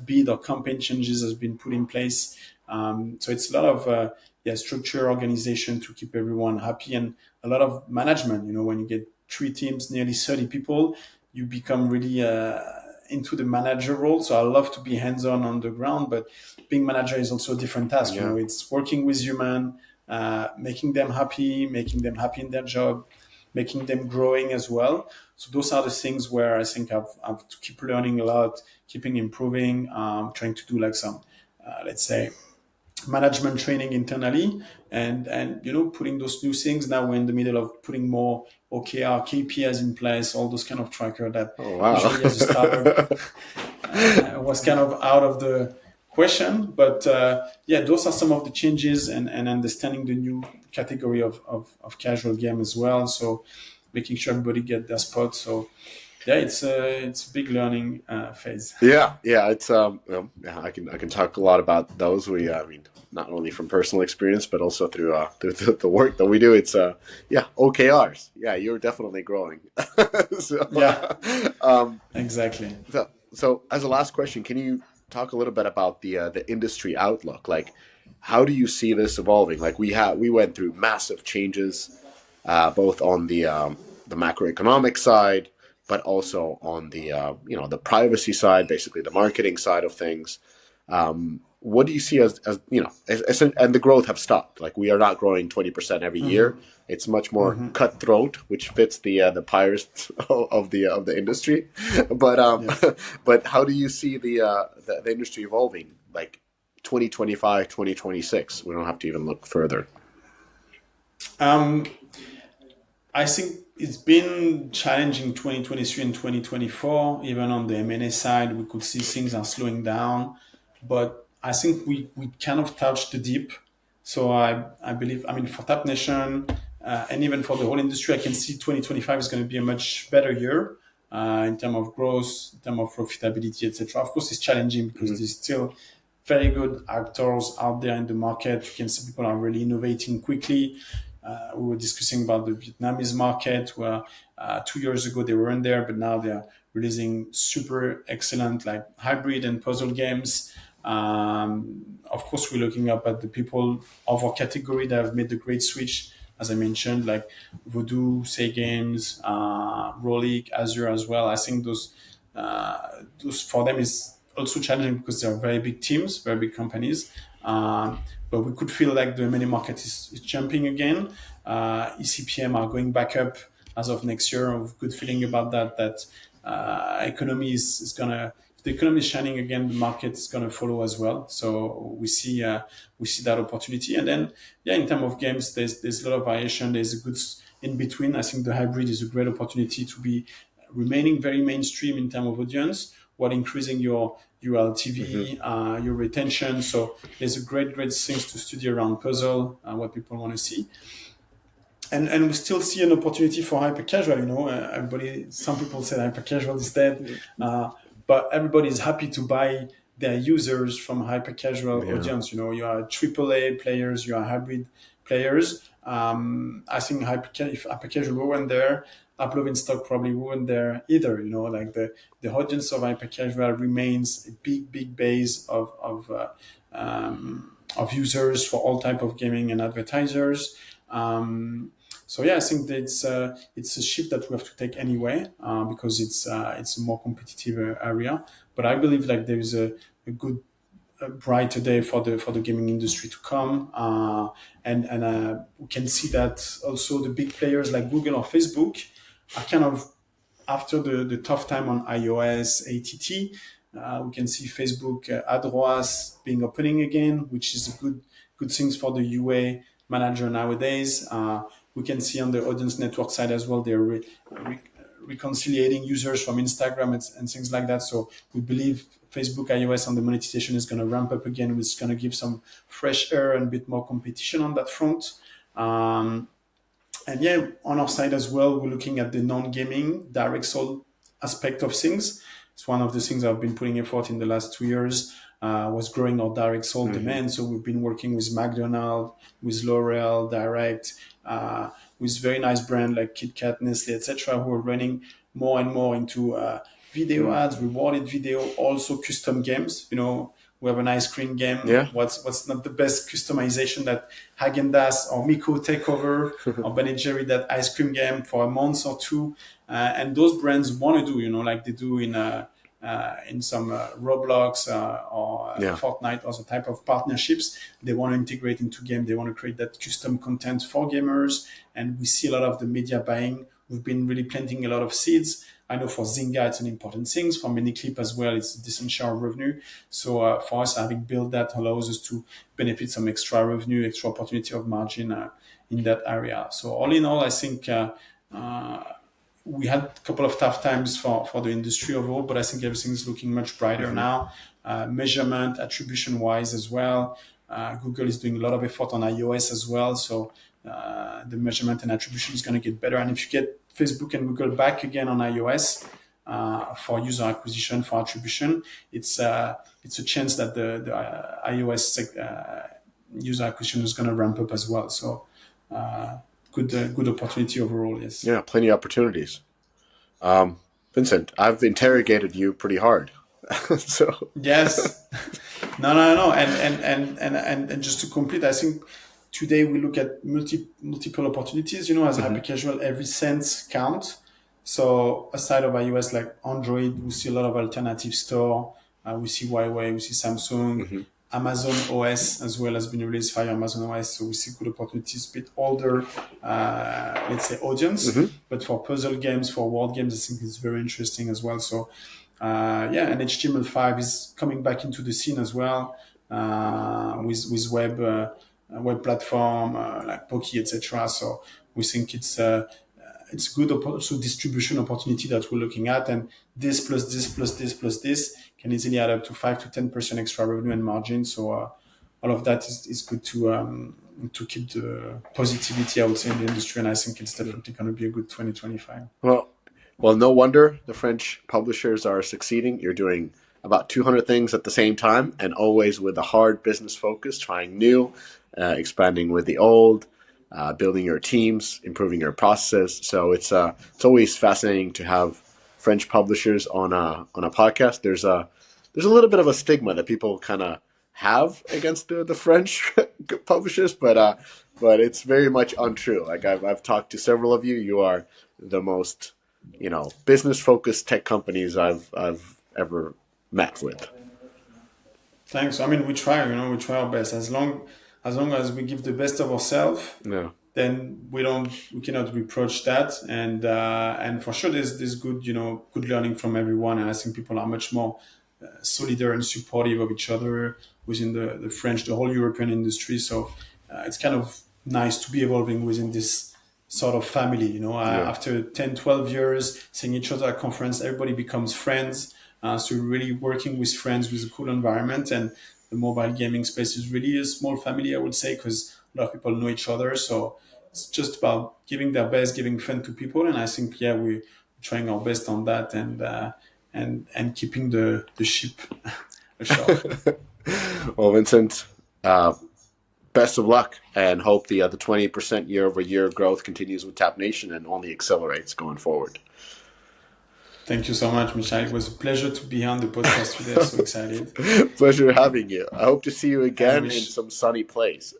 bid or campaign changes has been put in place. So it's a lot of structure, organization to keep everyone happy, and a lot of management. When you get 3 teams, nearly 30 people, you become really into the manager role. So I love to be hands-on on the ground, but being manager is also a different task. Yeah. It's working with human, making them happy in their job, making them growing as well. So those are the things where I think I've to keep learning a lot, keeping improving, trying to do like some, let's say, management training internally, and putting those new things. Now we're in the middle of putting more OKR, KPIs in place, all those kind of tracker that Oh, wow. usually as a startup was kind of out of the question. But those are some of the changes, and understanding the new category of casual game as well. So making sure everybody get their spot. So yeah, it's a big learning phase. Yeah. It's yeah, I can talk a lot about those. I mean, not only from personal experience, but also through the work that we do. It's yeah, OKRs. Yeah, you're definitely growing. So, Yeah, um, exactly. so as a last question, can you talk a little bit about the industry outlook? Like, how do you see this evolving? Like we went through massive changes, both on the macroeconomic side, but also on the privacy side, basically the marketing side of things. What do you see as and the growth have stopped. Like we are not growing 20% every year. It's much more cutthroat, which fits the pirates of the industry. But Yeah. but how do you see the industry evolving? Like 2025, 2026. We don't have to even look further. Um, I think it's been challenging 2023 and 2024. Even on the M&A side, we could see things are slowing down. But I think we kind of touched the deep. So I believe, I mean, for Tap Nation and even for the whole industry, I can see 2025 is going to be a much better year in terms of growth, in terms of profitability, etc. Of course, it's challenging because Mhm. there's still very good actors out there in the market. You can see people are really innovating quickly. We were discussing about the Vietnamese market, where 2 years ago they weren't there, but now they are releasing super excellent like hybrid and puzzle games. Of course, we're looking up at the people of our category that have made the great switch, as I mentioned, like Voodoo, Say Games, Rolik, Azure as well. I think those for them is also challenging because they are very big teams, very big companies. But we could feel like the M&A market is jumping again. ECPM are going back up as of next year. With good feeling about that economy is gonna. If the economy is shining again, the market is gonna follow as well. So we see that opportunity. And then in terms of games, there's a lot of variation. There's a good in between. I think the hybrid is a great opportunity to be remaining very mainstream in terms of audience while increasing your LTV, your retention. So there's a great things to study around puzzle, what people want to see. And we still see an opportunity for hypercasual. Some people say hypercasual is dead, but everybody is happy to buy their users from hypercasual audience. You are AAA players, you are hybrid players. I think if hypercasual weren't there, Upload in stock probably weren't there either. Like the audience of hypercasual remains a big base of users for all type of gaming and advertisers. So I think that it's a shift that we have to take anyway because it's a more competitive area. But I believe like there is a good brighter day for the gaming industry to come, and we can see that also the big players like Google or Facebook are kind of after the tough time on iOS ATT. We can see Facebook ad ROAS being opening again, which is a good things for the UA manager nowadays. We can see on the audience network side as well, they're reconciliating users from Instagram and things like that. So we believe Facebook iOS on the monetization is going to ramp up again, which is going to give some fresh air and a bit more competition on that front. And on our side as well, we're looking at the non-gaming direct sold aspect of things. It's one of the things I've been putting effort in the last 2 years, was growing our direct sold demand. So we've been working with McDonald's, with L'Oreal Direct, with very nice brand like Kit Kat, Nestle, etc., who are running more and more into video ads, rewarded video, also custom games. We have an ice cream game. Yeah. What's not the best customization that Häagen-Dazs or Miko take over or Ben & Jerry, that ice cream game for a month or two. And those brands want to do, like they do in some Roblox or Fortnite or the type of partnerships. They want to integrate into game. They want to create that custom content for gamers. And we see a lot of the media buying. We've been really planting a lot of seeds. I know for Zynga, it's an important thing. For Miniclip as well, it's a decent share of revenue. So for us, having built that allows us to benefit some extra revenue, extra opportunity of margin in that area. So all in all, I think we had a couple of tough times for the industry overall, but I think everything is looking much brighter now. Measurement, attribution-wise as well. Google is doing a lot of effort on iOS as well. So the measurement and attribution is going to get better. And if you get Facebook and Google back again on iOS for user acquisition, for attribution, it's a chance that the iOS user acquisition is going to ramp up as well. So good opportunity overall, yes. Yeah, plenty of opportunities. Vincent, I've interrogated you pretty hard. So yes, no, and just to complete, I think today we look at multiple opportunities. As hypercasual, every cent count. So aside of iOS, like Android, we see a lot of alternative store. We see Huawei, we see Samsung, Amazon OS as well has been released via Amazon OS. So we see good opportunities, a bit older, let's say audience. But for puzzle games, for word games, I think it's very interesting as well. So and HTML5 is coming back into the scene as well with web platform like Poki, etc. So we think it's good also distribution opportunity that we're looking at, and this plus this plus this plus this can easily add up to 5 to 10% extra revenue and margin. So all of that is good to keep the positivity, I would say, in the industry, and I think it's definitely going to be a good 2025. Well, no wonder the French publishers are succeeding. You're doing about 200 things at the same time, and always with a hard business focus, trying new, expanding with the old, building your teams, improving your processes. So it's always fascinating to have French publishers on a podcast. There's a little bit of a stigma that people kind of have against the French publishers, but it's very much untrue. Like I've talked to several of you. You are the most business focused tech companies I've ever met with. Thanks. I mean, we try our best. As long as we give the best of ourselves, then we cannot reproach that. And for sure, there's good, good learning from everyone. And I think people are much more solidar and supportive of each other within the French, the whole European industry. So it's kind of nice to be evolving within this sort of family. After 10, 12 years, seeing each other at conference, everybody becomes friends. So really working with friends with a cool environment, and the mobile gaming space is really a small family, I would say, because a lot of people know each other. So it's just about giving their best, giving fun to people. And I think, we're trying our best on that, and keeping the ship ashore. Well, Vincent, best of luck, and hope the 20% year-over-year growth continues with Tap Nation and only accelerates going forward. Thank you so much, Misha. It was a pleasure to be on the podcast today. So excited. Pleasure having you. I hope to see you again in some sunny place.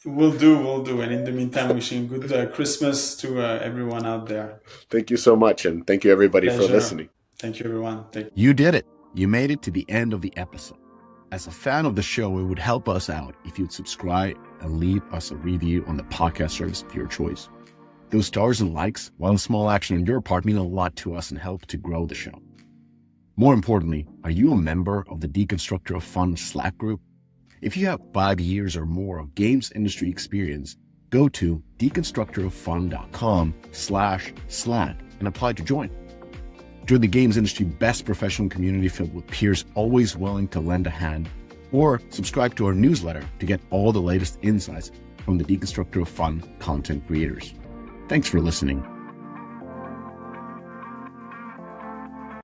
We'll do. And in the meantime, wishing good Christmas to everyone out there. Thank you so much. And thank you, everybody, for listening. Thank you, everyone. You did it. You made it to the end of the episode. As a fan of the show, it would help us out if you'd subscribe and leave us a review on the podcast service of your choice. Those stars and likes, while a small action on your part, mean a lot to us and help to grow the show. More importantly, are you a member of the Deconstructor of Fun Slack group? If you have 5 years or more of games industry experience, go to deconstructoroffun.com/Slack and apply to join. Join the games industry best professional community filled with peers always willing to lend a hand, or subscribe to our newsletter to get all the latest insights from the Deconstructor of Fun content creators. Thanks for listening.